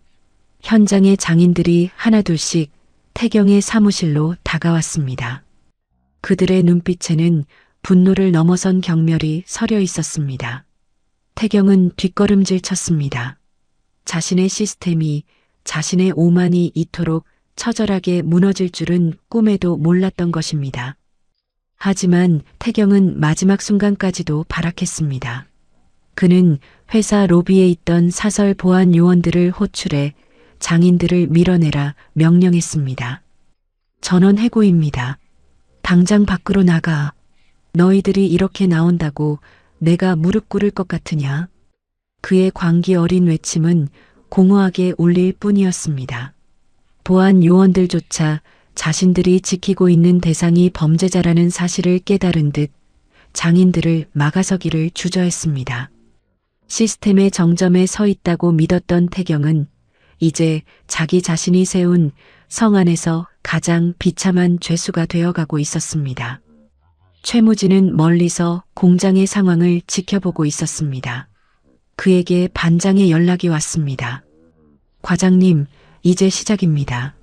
현장의 장인들이 하나둘씩 태경의 사무실로 다가왔습니다. 그들의 눈빛에는 분노를 넘어선 경멸이 서려 있었습니다. 태경은 뒷걸음질 쳤습니다. 자신의 시스템이, 자신의 오만이 이토록 처절하게 무너질 줄은 꿈에도 몰랐던 것입니다. 하지만 태경은 마지막 순간까지도 발악했습니다. 그는 회사 로비에 있던 사설 보안 요원들을 호출해 장인들을 밀어내라 명령했습니다. 전원 해고입니다. 당장 밖으로 나가. 너희들이 이렇게 나온다고 내가 무릎 꿇을 것 같으냐? 그의 광기 어린 외침은 공허하게 울릴 뿐이었습니다. 보안 요원들조차 자신들이 지키고 있는 대상이 범죄자라는 사실을 깨달은 듯 장인들을 막아서기를 주저했습니다. 시스템의 정점에 서 있다고 믿었던 태경은 이제 자기 자신이 세운 성 안에서 가장 비참한 죄수가 되어가고 있었습니다. 최무진은 멀리서 공장의 상황을 지켜보고 있었습니다. 그에게 반장의 연락이 왔습니다. 과장님, 이제 시작입니다.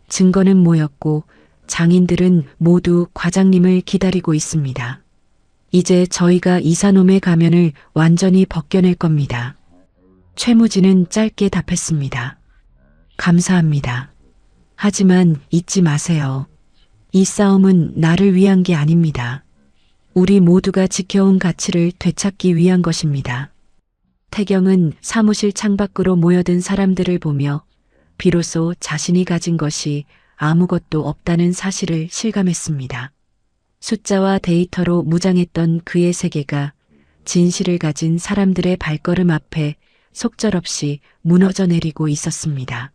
증거는 모였고 장인들은 모두 과장님을 기다리고 있습니다. 이제 저희가 이사놈의 가면을 완전히 벗겨낼 겁니다. 최무진은 짧게 답했습니다. 감사합니다. 하지만 잊지 마세요. 이 싸움은 나를 위한 게 아닙니다. 우리 모두가 지켜온 가치를 되찾기 위한 것입니다. 태경은 사무실 창밖으로 모여든 사람들을 보며 비로소 자신이 가진 것이 아무것도 없다는 사실을 실감했습니다. 숫자와 데이터로 무장했던 그의 세계가 진실을 가진 사람들의 발걸음 앞에 속절없이 무너져 내리고 있었습니다.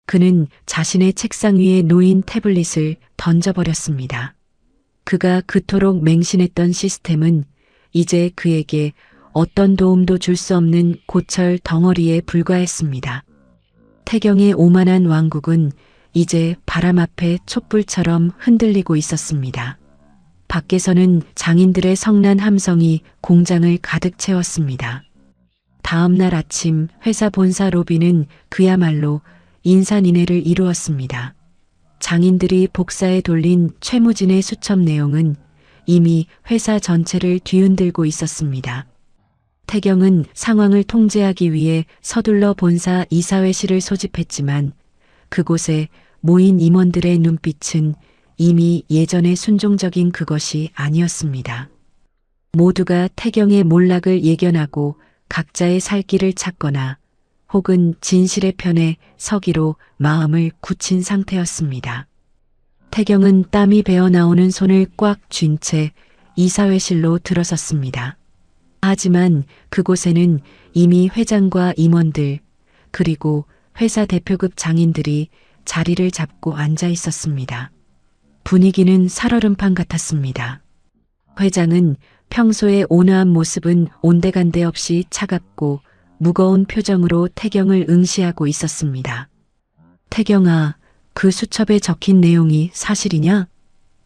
그는 자신의 책상 위에 놓인 태블릿을 던져버렸습니다. 그가 그토록 맹신했던 시스템은 이제 그에게 어떤 도움도 줄 수 없는 고철 덩어리에 불과했습니다. 태경의 오만한 왕국은 이제 바람 앞에 촛불처럼 흔들리고 있었습니다. 밖에서는 장인들의 성난 함성이 공장을 가득 채웠습니다. 다음 날 아침 회사 본사 로비는 그야말로 인산인해를 이루었습니다. 장인들이 복사해 돌린 최무진의 수첩 내용은 이미 회사 전체를 뒤흔들고 있었습니다. 태경은 상황을 통제하기 위해 서둘러 본사 이사회실을 소집했지만 그곳에 모인 임원들의 눈빛은 이미 예전의 순종적인 그것이 아니었습니다. 모두가 태경의 몰락을 예견하고 각자의 살 길을 찾거나 혹은 진실의 편에 서기로 마음을 굳힌 상태였습니다. 태경은 땀이 배어 나오는 손을 꽉 쥔 채 이사회실로 들어섰습니다. 하지만 그곳에는 이미 회장과 임원들 그리고 회사 대표급 장인들이 자리를 잡고 앉아 있었습니다. 분위기는 살얼음판 같았습니다. 회장은 평소의 온화한 모습은 온데간데 없이 차갑고 무거운 표정으로 태경을 응시하고 있었습니다. 태경아, 그 수첩에 적힌 내용이 사실이냐?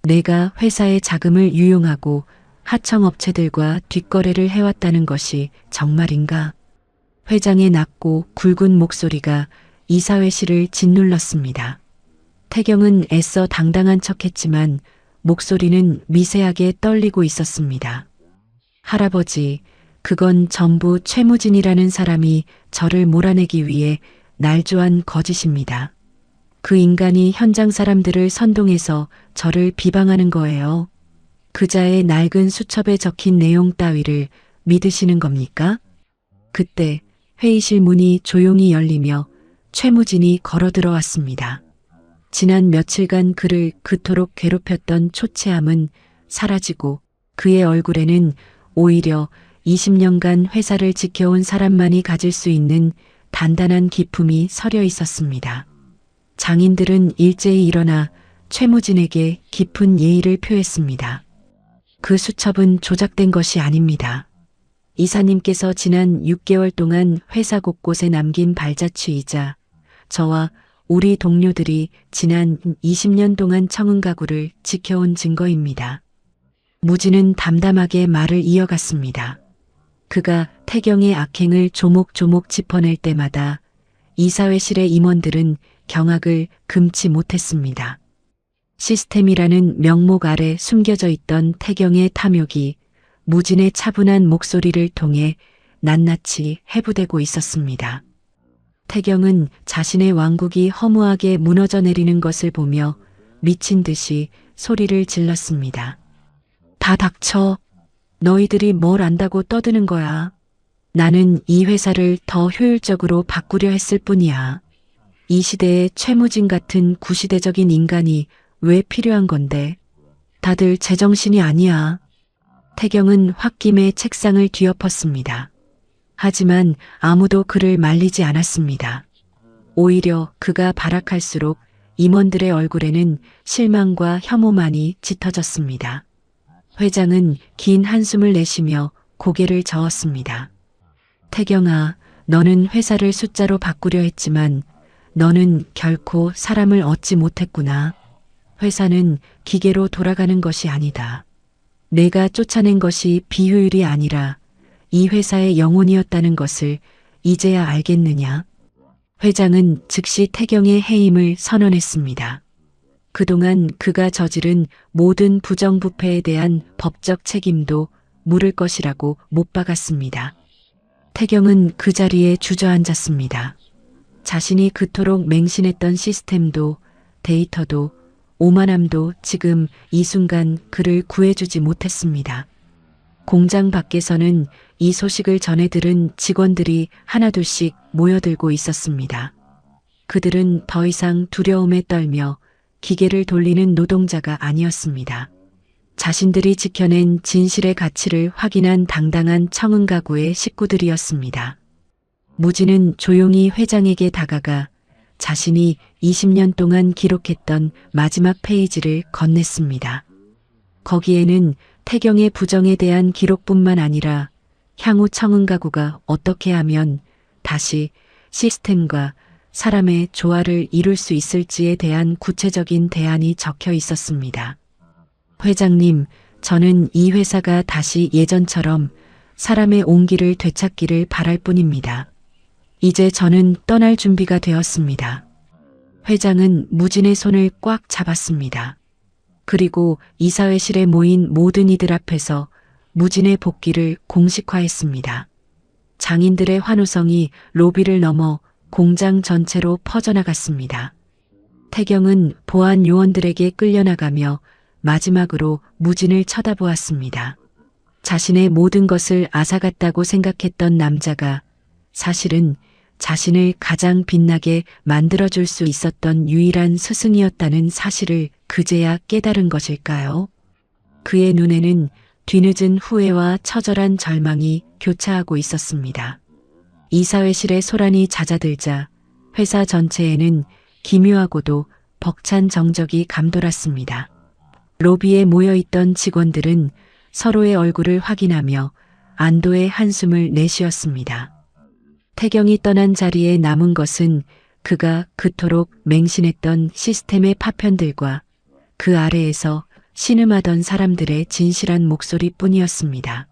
내가 회사의 자금을 유용하고 하청업체들과 뒷거래를 해왔다는 것이 정말인가? 회장의 낮고 굵은 목소리가 이사회실을 짓눌렀습니다. 태경은 애써 당당한 척했지만 목소리는 미세하게 떨리고 있었습니다. 할아버지, 그건 전부 최무진이라는 사람이 저를 몰아내기 위해 날조한 거짓입니다. 그 인간이 현장 사람들을 선동해서 저를 비방하는 거예요. 그자의 낡은 수첩에 적힌 내용 따위를 믿으시는 겁니까? 그때 회의실 문이 조용히 열리며 최무진이 걸어 들어왔습니다. 지난 며칠간 그를 그토록 괴롭혔던 초췌함은 사라지고 그의 얼굴에는 오히려 20년간 회사를 지켜온 사람만이 가질 수 있는 단단한 기품이 서려 있었습니다. 장인들은 일제히 일어나 최무진에게 깊은 예의를 표했습니다. 그 수첩은 조작된 것이 아닙니다. 이사님께서 지난 6개월 동안 회사 곳곳에 남긴 발자취이자 저와 우리 동료들이 지난 20년 동안 청은 가구를 지켜온 증거입니다. 무진은 담담하게 말을 이어갔습니다. 그가 태경의 악행을 조목조목 짚어낼 때마다 이사회실의 임원들은 경악을 금치 못했습니다. 시스템이라는 명목 아래 숨겨져 있던 태경의 탐욕이 무진의 차분한 목소리를 통해 낱낱이 해부되고 있었습니다. 태경은 자신의 왕국이 허무하게 무너져 내리는 것을 보며 미친 듯이 소리를 질렀습니다. 다 닥쳐. 너희들이 뭘 안다고 떠드는 거야. 나는 이 회사를 더 효율적으로 바꾸려 했을 뿐이야. 이 시대에 최무진 같은 구시대적인 인간이 왜 필요한 건데? 다들 제정신이 아니야. 태경은 홧김에 책상을 뒤엎었습니다. 하지만 아무도 그를 말리지 않았습니다. 오히려 그가 발악할수록 임원들의 얼굴에는 실망과 혐오만이 짙어졌습니다. 회장은 긴 한숨을 내쉬며 고개를 저었습니다. 태경아, 너는 회사를 숫자로 바꾸려 했지만 너는 결코 사람을 얻지 못했구나. 회사는 기계로 돌아가는 것이 아니다. 내가 쫓아낸 것이 비효율이 아니라 이 회사의 영혼이었다는 것을 이제야 알겠느냐? 회장은 즉시 태경의 해임을 선언했습니다. 그동안 그가 저지른 모든 부정부패에 대한 법적 책임도 물을 것이라고 못 박았습니다. 태경은 그 자리에 주저앉았습니다. 자신이 그토록 맹신했던 시스템도 데이터도 오만함도 지금 이 순간 그를 구해주지 못했습니다. 공장 밖에서는 이 소식을 전해 들은 직원들이 하나둘씩 모여들고 있었습니다. 그들은 더 이상 두려움에 떨며 기계를 돌리는 노동자가 아니었습니다. 자신들이 지켜낸 진실의 가치를 확인한 당당한 청은가구의 식구들이었습니다. 무진은 조용히 회장에게 다가가 자신이 20년 동안 기록했던 마지막 페이지를 건넸습니다. 거기에는 태경의 부정에 대한 기록뿐만 아니라 향후 청은가구가 어떻게 하면 다시 시스템과 사람의 조화를 이룰 수 있을지에 대한 구체적인 대안이 적혀 있었습니다. 회장님, 저는 이 회사가 다시 예전처럼 사람의 온기를 되찾기를 바랄 뿐입니다. 이제 저는 떠날 준비가 되었습니다. 회장은 무진의 손을 꽉 잡았습니다. 그리고 이사회실에 모인 모든 이들 앞에서 무진의 복귀를 공식화했습니다. 장인들의 환호성이 로비를 넘어 공장 전체로 퍼져나갔습니다. 태경은 보안 요원들에게 끌려나가며 마지막으로 무진을 쳐다보았습니다. 자신의 모든 것을 앗아갔다고 생각했던 남자가 사실은 자신을 가장 빛나게 만들어줄 수 있었던 유일한 스승이었다는 사실을 그제야 깨달은 것일까요? 그의 눈에는 뒤늦은 후회와 처절한 절망이 교차하고 있었습니다. 이사회실의 소란이 잦아들자 회사 전체에는 기묘하고도 벅찬 정적이 감돌았습니다. 로비에 모여있던 직원들은 서로의 얼굴을 확인하며 안도의 한숨을 내쉬었습니다. 태경이 떠난 자리에 남은 것은 그가 그토록 맹신했던 시스템의 파편들과 그 아래에서 신음하던 사람들의 진실한 목소리뿐이었습니다.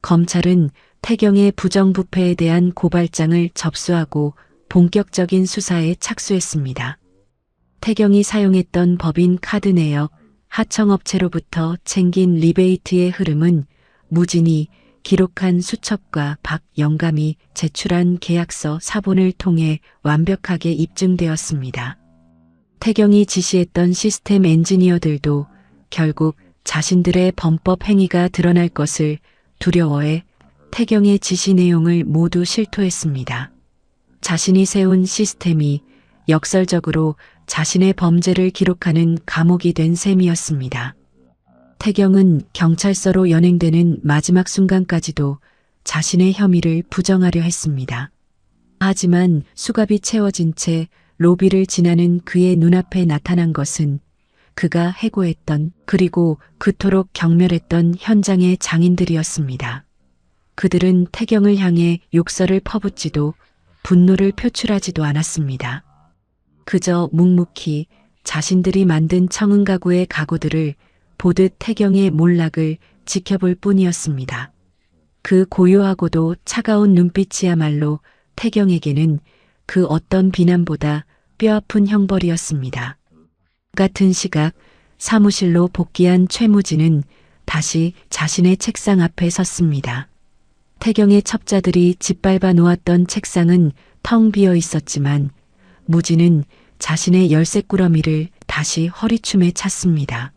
검찰은 태경의 부정부패에 대한 고발장을 접수하고 본격적인 수사에 착수했습니다. 태경이 사용했던 법인 카드 내역 하청업체로부터 챙긴 리베이트의 흐름은 무진이 기록한 수첩과 박 영감이 제출한 계약서 사본을 통해 완벽하게 입증되었습니다. 태경이 지시했던 시스템 엔지니어들도 결국 자신들의 범법 행위가 드러날 것을 두려워해 태경의 지시 내용을 모두 실토했습니다. 자신이 세운 시스템이 역설적으로 자신의 범죄를 기록하는 감옥이 된 셈이었습니다. 태경은 경찰서로 연행되는 마지막 순간까지도 자신의 혐의를 부정하려 했습니다. 하지만 수갑이 채워진 채 로비를 지나는 그의 눈앞에 나타난 것은 그가 해고했던 그리고 그토록 경멸했던 현장의 장인들이었습니다. 그들은 태경을 향해 욕설을 퍼붓지도 분노를 표출하지도 않았습니다. 그저 묵묵히 자신들이 만든 청은가구의 가구들을 보듯 태경의 몰락을 지켜볼 뿐이었습니다. 그 고요하고도 차가운 눈빛이야말로 태경에게는 그 어떤 비난보다 뼈아픈 형벌이었습니다. 같은 시각 사무실로 복귀한 최무진은 다시 자신의 책상 앞에 섰습니다. 태경의 첩자들이 짓밟아 놓았던 책상은 텅 비어 있었지만 무진은 자신의 열쇠꾸러미를 다시 허리춤에 찼습니다.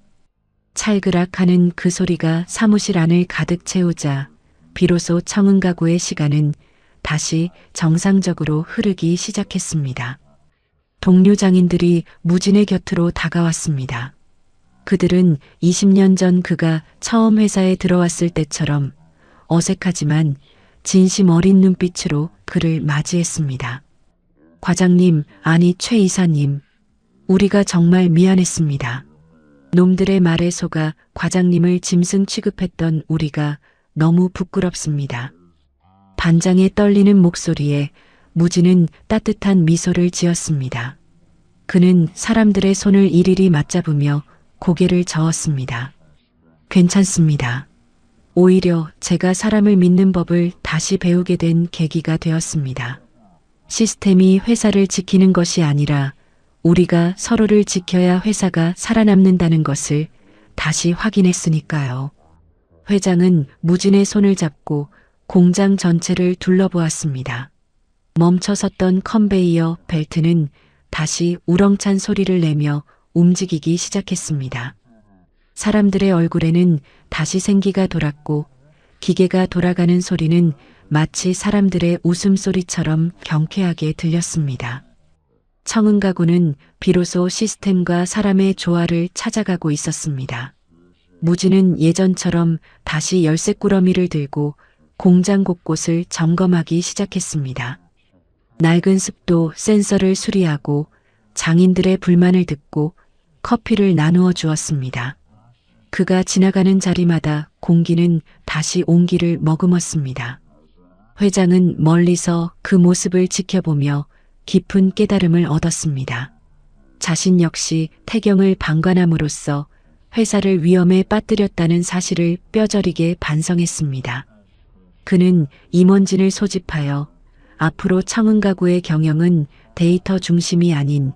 찰그락하는 그 소리가 사무실 안을 가득 채우자 비로소 청은가구의 시간은 다시 정상적으로 흐르기 시작했습니다. 동료 장인들이 무진의 곁으로 다가왔습니다. 그들은 20년 전 그가 처음 회사에 들어왔을 때처럼 어색하지만 진심 어린 눈빛으로 그를 맞이했습니다. 과장님, 아니 최 이사님, 우리가 정말 미안했습니다. 놈들의 말에 속아 과장님을 짐승 취급했던 우리가 너무 부끄럽습니다. 반장의 떨리는 목소리에 무진은 따뜻한 미소를 지었습니다. 그는 사람들의 손을 일일이 맞잡으며 고개를 저었습니다. 괜찮습니다. 오히려 제가 사람을 믿는 법을 다시 배우게 된 계기가 되었습니다. 시스템이 회사를 지키는 것이 아니라 우리가 서로를 지켜야 회사가 살아남는다는 것을 다시 확인했으니까요. 회장은 무진의 손을 잡고 공장 전체를 둘러보았습니다. 멈춰섰던 컨베이어 벨트는 다시 우렁찬 소리를 내며 움직이기 시작했습니다. 사람들의 얼굴에는 다시 생기가 돌았고 기계가 돌아가는 소리는 마치 사람들의 웃음소리처럼 경쾌하게 들렸습니다. 청은가구는 비로소 시스템과 사람의 조화를 찾아가고 있었습니다. 무진은 예전처럼 다시 열쇠꾸러미를 들고 공장 곳곳을 점검하기 시작했습니다. 낡은 습도 센서를 수리하고 장인들의 불만을 듣고 커피를 나누어 주었습니다. 그가 지나가는 자리마다 공기는 다시 온기를 머금었습니다. 회장은 멀리서 그 모습을 지켜보며 깊은 깨달음을 얻었습니다. 자신 역시 태경을 방관함으로써 회사를 위험에 빠뜨렸다는 사실을 뼈저리게 반성했습니다. 그는 임원진을 소집하여 앞으로 청은가구의 경영은 데이터 중심이 아닌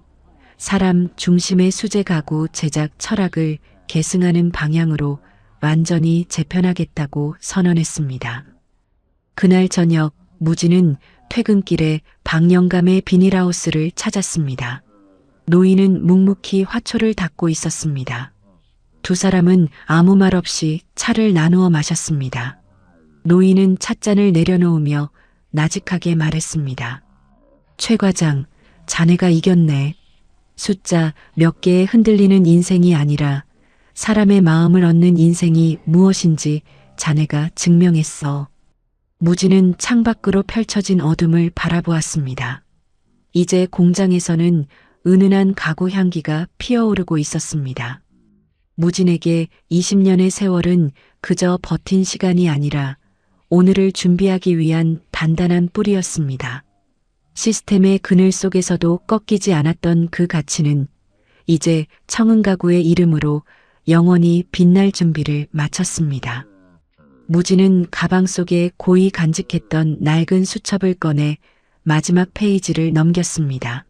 사람 중심의 수제 가구 제작 철학을 계승하는 방향으로 완전히 재편하겠다고 선언했습니다. 그날 저녁 무진은 퇴근길에 박영감의 비닐하우스를 찾았습니다. 노인은 묵묵히 화초를 닦고 있었습니다. 두 사람은 아무 말 없이 차를 나누어 마셨습니다. 노인은 찻잔을 내려놓으며 나직하게 말했습니다. 최 과장, 자네가 이겼네. 숫자 몇 개에 흔들리는 인생이 아니라 사람의 마음을 얻는 인생이 무엇인지 자네가 증명했어. 무진은 창밖으로 펼쳐진 어둠을 바라보았습니다. 이제 공장에서는 은은한 가구 향기가 피어오르고 있었습니다. 무진에게 20년의 세월은 그저 버틴 시간이 아니라 오늘을 준비하기 위한 단단한 뿌리였습니다. 시스템의 그늘 속에서도 꺾이지 않았던 그 가치는 이제 청은가구의 이름으로 영원히 빛날 준비를 마쳤습니다. 무진은 가방 속에 고이 간직했던 낡은 수첩을 꺼내 마지막 페이지를 넘겼습니다.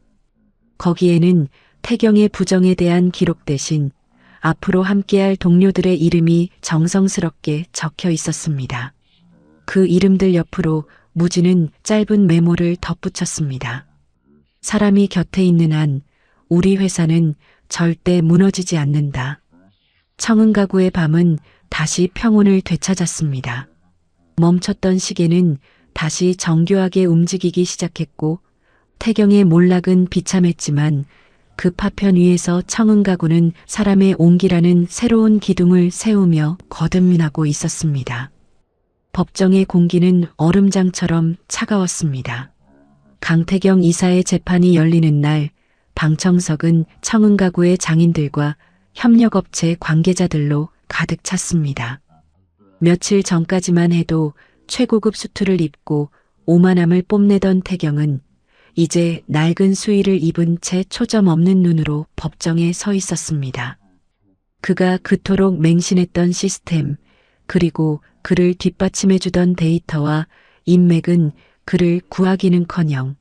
거기에는 태경의 부정에 대한 기록 대신 앞으로 함께할 동료들의 이름이 정성스럽게 적혀 있었습니다. 그 이름들 옆으로 무진은 짧은 메모를 덧붙였습니다. 사람이 곁에 있는 한 우리 회사는 절대 무너지지 않는다. 청은가구의 밤은 다시 평온을 되찾았습니다. 멈췄던 시계는 다시 정교하게 움직이기 시작했고 태경의 몰락은 비참했지만 그 파편 위에서 청은가구는 사람의 온기라는 새로운 기둥을 세우며 거듭나고 있었습니다. 법정의 공기는 얼음장처럼 차가웠습니다. 강태경 이사의 재판이 열리는 날 방청석은 청은가구의 장인들과 협력업체 관계자들로 가득 찼습니다. 며칠 전까지만 해도 최고급 수트를 입고 오만함을 뽐내던 태경은 이제 낡은 수의를 입은 채 초점 없는 눈으로 법정에 서 있었습니다. 그가 그토록 맹신했던 시스템, 그리고 그를 뒷받침해주던 데이터와 인맥은 그를 구하기는커녕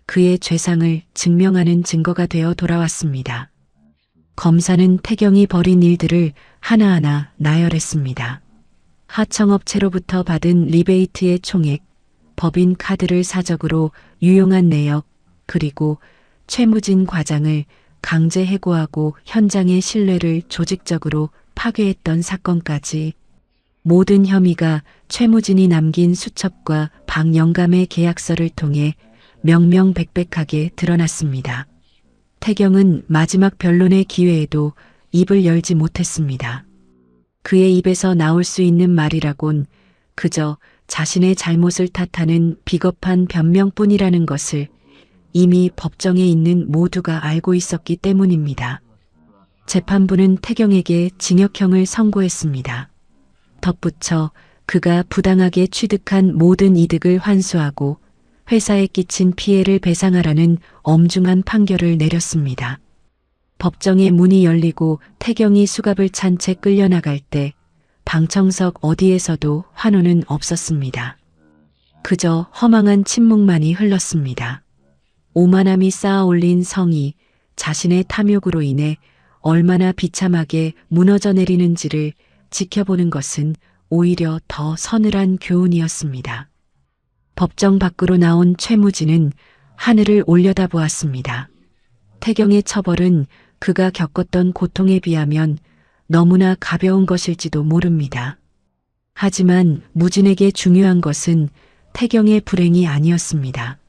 그의 죄상을 증명하는 증거가 되어 돌아왔습니다. 검사는 태경이 벌인 일들을 하나하나 나열했습니다. 하청업체로부터 받은 리베이트의 총액, 법인 카드를 사적으로 유용한 내역, 그리고 최무진 과장을 강제 해고하고 현장의 신뢰를 조직적으로 파괴했던 사건까지 모든 혐의가 최무진이 남긴 수첩과 박영감의 계약서를 통해 명명백백하게 드러났습니다. 태경은 마지막 변론의 기회에도 입을 열지 못했습니다. 그의 입에서 나올 수 있는 말이라곤 그저 자신의 잘못을 탓하는 비겁한 변명뿐이라는 것을 이미 법정에 있는 모두가 알고 있었기 때문입니다. 재판부는 태경에게 징역형을 선고했습니다. 덧붙여 그가 부당하게 취득한 모든 이득을 환수하고 회사에 끼친 피해를 배상하라는 엄중한 판결을 내렸습니다. 법정의 문이 열리고 태경이 수갑을 찬 채 끌려나갈 때 방청석 어디에서도 환호는 없었습니다. 그저 허망한 침묵만이 흘렀습니다. 오만함이 쌓아 올린 성이 자신의 탐욕으로 인해 얼마나 비참하게 무너져 내리는지를 지켜보는 것은 오히려 더 서늘한 교훈이었습니다. 법정 밖으로 나온 최무진은 하늘을 올려다보았습니다. 태경의 처벌은 그가 겪었던 고통에 비하면 너무나 가벼운 것일지도 모릅니다. 하지만 무진에게 중요한 것은 태경의 불행이 아니었습니다.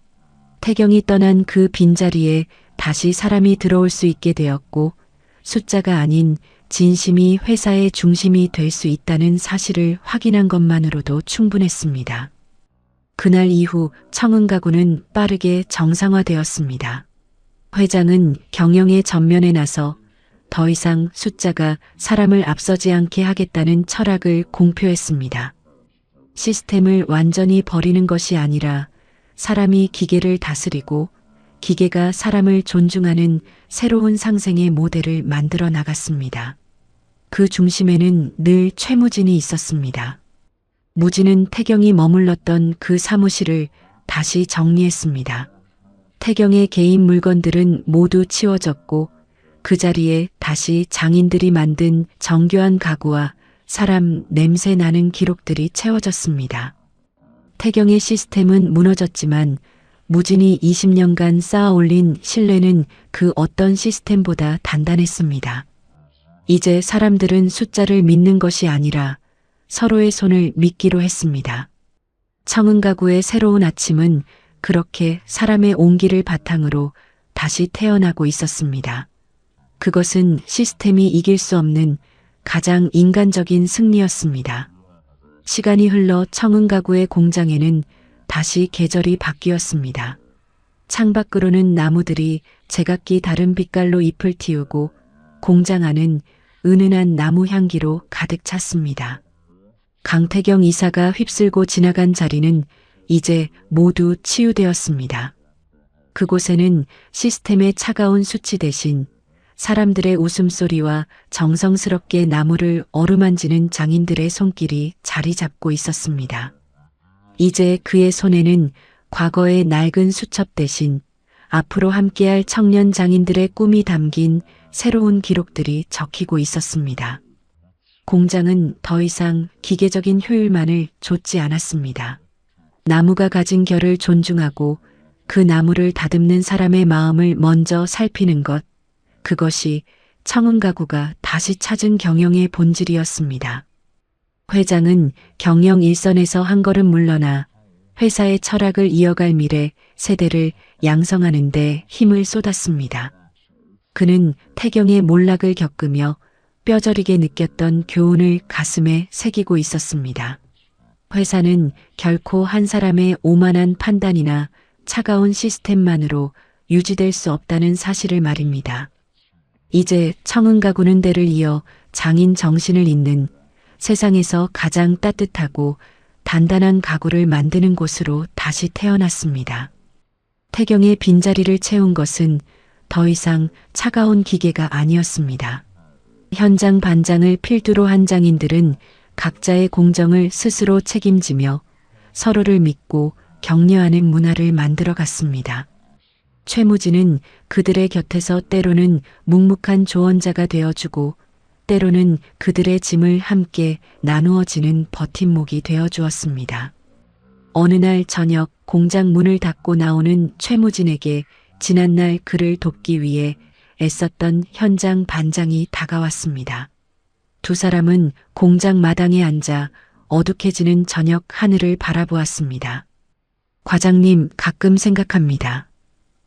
태경이 떠난 그 빈자리에 다시 사람이 들어올 수 있게 되었고 숫자가 아닌 진심이 회사의 중심이 될 수 있다는 사실을 확인한 것만으로도 충분했습니다. 그날 이후 청운가구는 빠르게 정상화되었습니다. 회장은 경영의 전면에 나서 더 이상 숫자가 사람을 앞서지 않게 하겠다는 철학을 공표했습니다. 시스템을 완전히 버리는 것이 아니라 사람이 기계를 다스리고 기계가 사람을 존중하는 새로운 상생의 모델을 만들어 나갔습니다. 그 중심에는 늘 최무진이 있었습니다. 무진은 태경이 머물렀던 그 사무실을 다시 정리했습니다. 태경의 개인 물건들은 모두 치워졌고 그 자리에 다시 장인들이 만든 정교한 가구와 사람 냄새 나는 기록들이 채워졌습니다. 태경의 시스템은 무너졌지만 무진이 20년간 쌓아 올린 신뢰는 그 어떤 시스템보다 단단했습니다. 이제 사람들은 숫자를 믿는 것이 아니라 서로의 손을 믿기로 했습니다. 청운가구의 새로운 아침은 그렇게 사람의 온기를 바탕으로 다시 태어나고 있었습니다. 그것은 시스템이 이길 수 없는 가장 인간적인 승리였습니다. 시간이 흘러 청운가구의 공장에는 다시 계절이 바뀌었습니다. 창밖으로는 나무들이 제각기 다른 빛깔로 잎을 틔우고 공장 안은 은은한 나무 향기로 가득 찼습니다. 강태경 이사가 휩쓸고 지나간 자리는 이제 모두 치유되었습니다. 그곳에는 시스템의 차가운 수치 대신 사람들의 웃음소리와 정성스럽게 나무를 어루만지는 장인들의 손길이 자리 잡고 있었습니다. 이제 그의 손에는 과거의 낡은 수첩 대신 앞으로 함께할 청년 장인들의 꿈이 담긴 새로운 기록들이 적히고 있었습니다. 공장은 더 이상 기계적인 효율만을 좇지 않았습니다. 나무가 가진 결을 존중하고 그 나무를 다듬는 사람의 마음을 먼저 살피는 것, 그것이 청운가구가 다시 찾은 경영의 본질이었습니다. 회장은 경영 일선에서 한 걸음 물러나 회사의 철학을 이어갈 미래 세대를 양성하는 데 힘을 쏟았습니다. 그는 태경의 몰락을 겪으며 뼈저리게 느꼈던 교훈을 가슴에 새기고 있었습니다. 회사는 결코 한 사람의 오만한 판단이나 차가운 시스템만으로 유지될 수 없다는 사실을 말입니다. 이제 청운가구는 대를 이어 장인 정신을 잇는 세상에서 가장 따뜻하고 단단한 가구를 만드는 곳으로 다시 태어났습니다. 태경의 빈자리를 채운 것은 더 이상 차가운 기계가 아니었습니다. 현장 반장을 필두로 한 장인들은 각자의 공정을 스스로 책임지며 서로를 믿고 격려하는 문화를 만들어 갔습니다. 최무진은 그들의 곁에서 때로는 묵묵한 조언자가 되어주고 때로는 그들의 짐을 함께 나누어지는 버팀목이 되어주었습니다. 어느 날 저녁 공장 문을 닫고 나오는 최무진에게 지난날 그를 돕기 위해 애썼던 현장 반장이 다가왔습니다. 두 사람은 공장 마당에 앉아 어둑해지는 저녁 하늘을 바라보았습니다. 과장님, 가끔 생각합니다.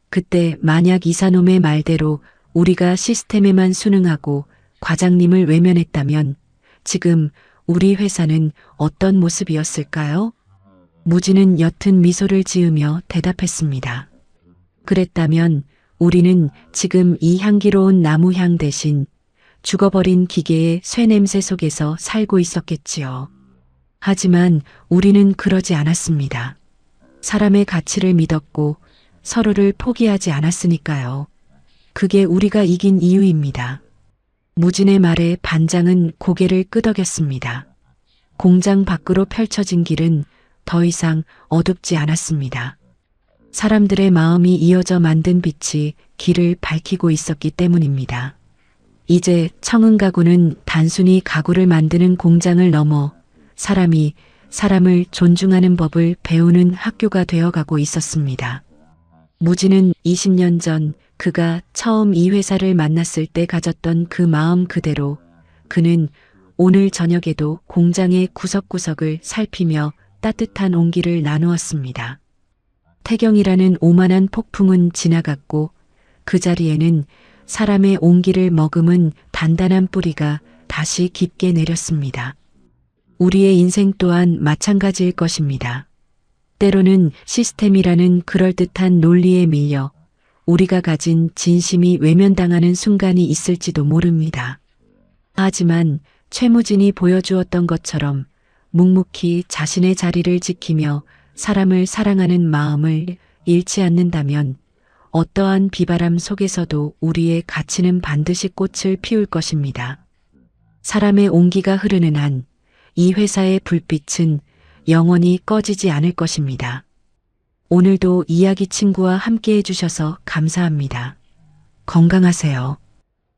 그때 만약 이사놈의 말대로 우리가 시스템에만 순응하고 과장님을 외면했다면 지금 우리 회사는 어떤 모습이었을까요? 무진은 옅은 미소를 지으며 대답했습니다. 그랬다면 우리는 지금 이 향기로운 나무향 대신 죽어버린 기계의 쇠냄새 속에서 살고 있었겠지요. 하지만 우리는 그러지 않았습니다. 사람의 가치를 믿었고 서로를 포기하지 않았으니까요. 그게 우리가 이긴 이유입니다. 무진의 말에 반장은 고개를 끄덕였습니다. 공장 밖으로 펼쳐진 길은 더 이상 어둡지 않았습니다. 사람들의 마음이 이어져 만든 빛이 길을 밝히고 있었기 때문입니다. 이제 청은 가구는 단순히 가구를 만드는 공장을 넘어 사람이 사람을 존중하는 법을 배우는 학교가 되어가고 있었습니다. 무진은 20년 전 그가 처음 이 회사를 만났을 때 가졌던 그 마음 그대로 그는 오늘 저녁에도 공장의 구석구석을 살피며 따뜻한 온기를 나누었습니다. 태경이라는 오만한 폭풍은 지나갔고 그 자리에는 사람의 온기를 머금은 단단한 뿌리가 다시 깊게 내렸습니다. 우리의 인생 또한 마찬가지일 것입니다. 때로는 시스템이라는 그럴듯한 논리에 밀려 우리가 가진 진심이 외면당하는 순간이 있을지도 모릅니다. 하지만 최무진이 보여주었던 것처럼 묵묵히 자신의 자리를 지키며 사람을 사랑하는 마음을 잃지 않는다면 어떠한 비바람 속에서도 우리의 가치는 반드시 꽃을 피울 것입니다. 사람의 온기가 흐르는 한 이 회사의 불빛은 영원히 꺼지지 않을 것입니다. 오늘도 이야기 친구와 함께 해주셔서 감사합니다. 건강하세요.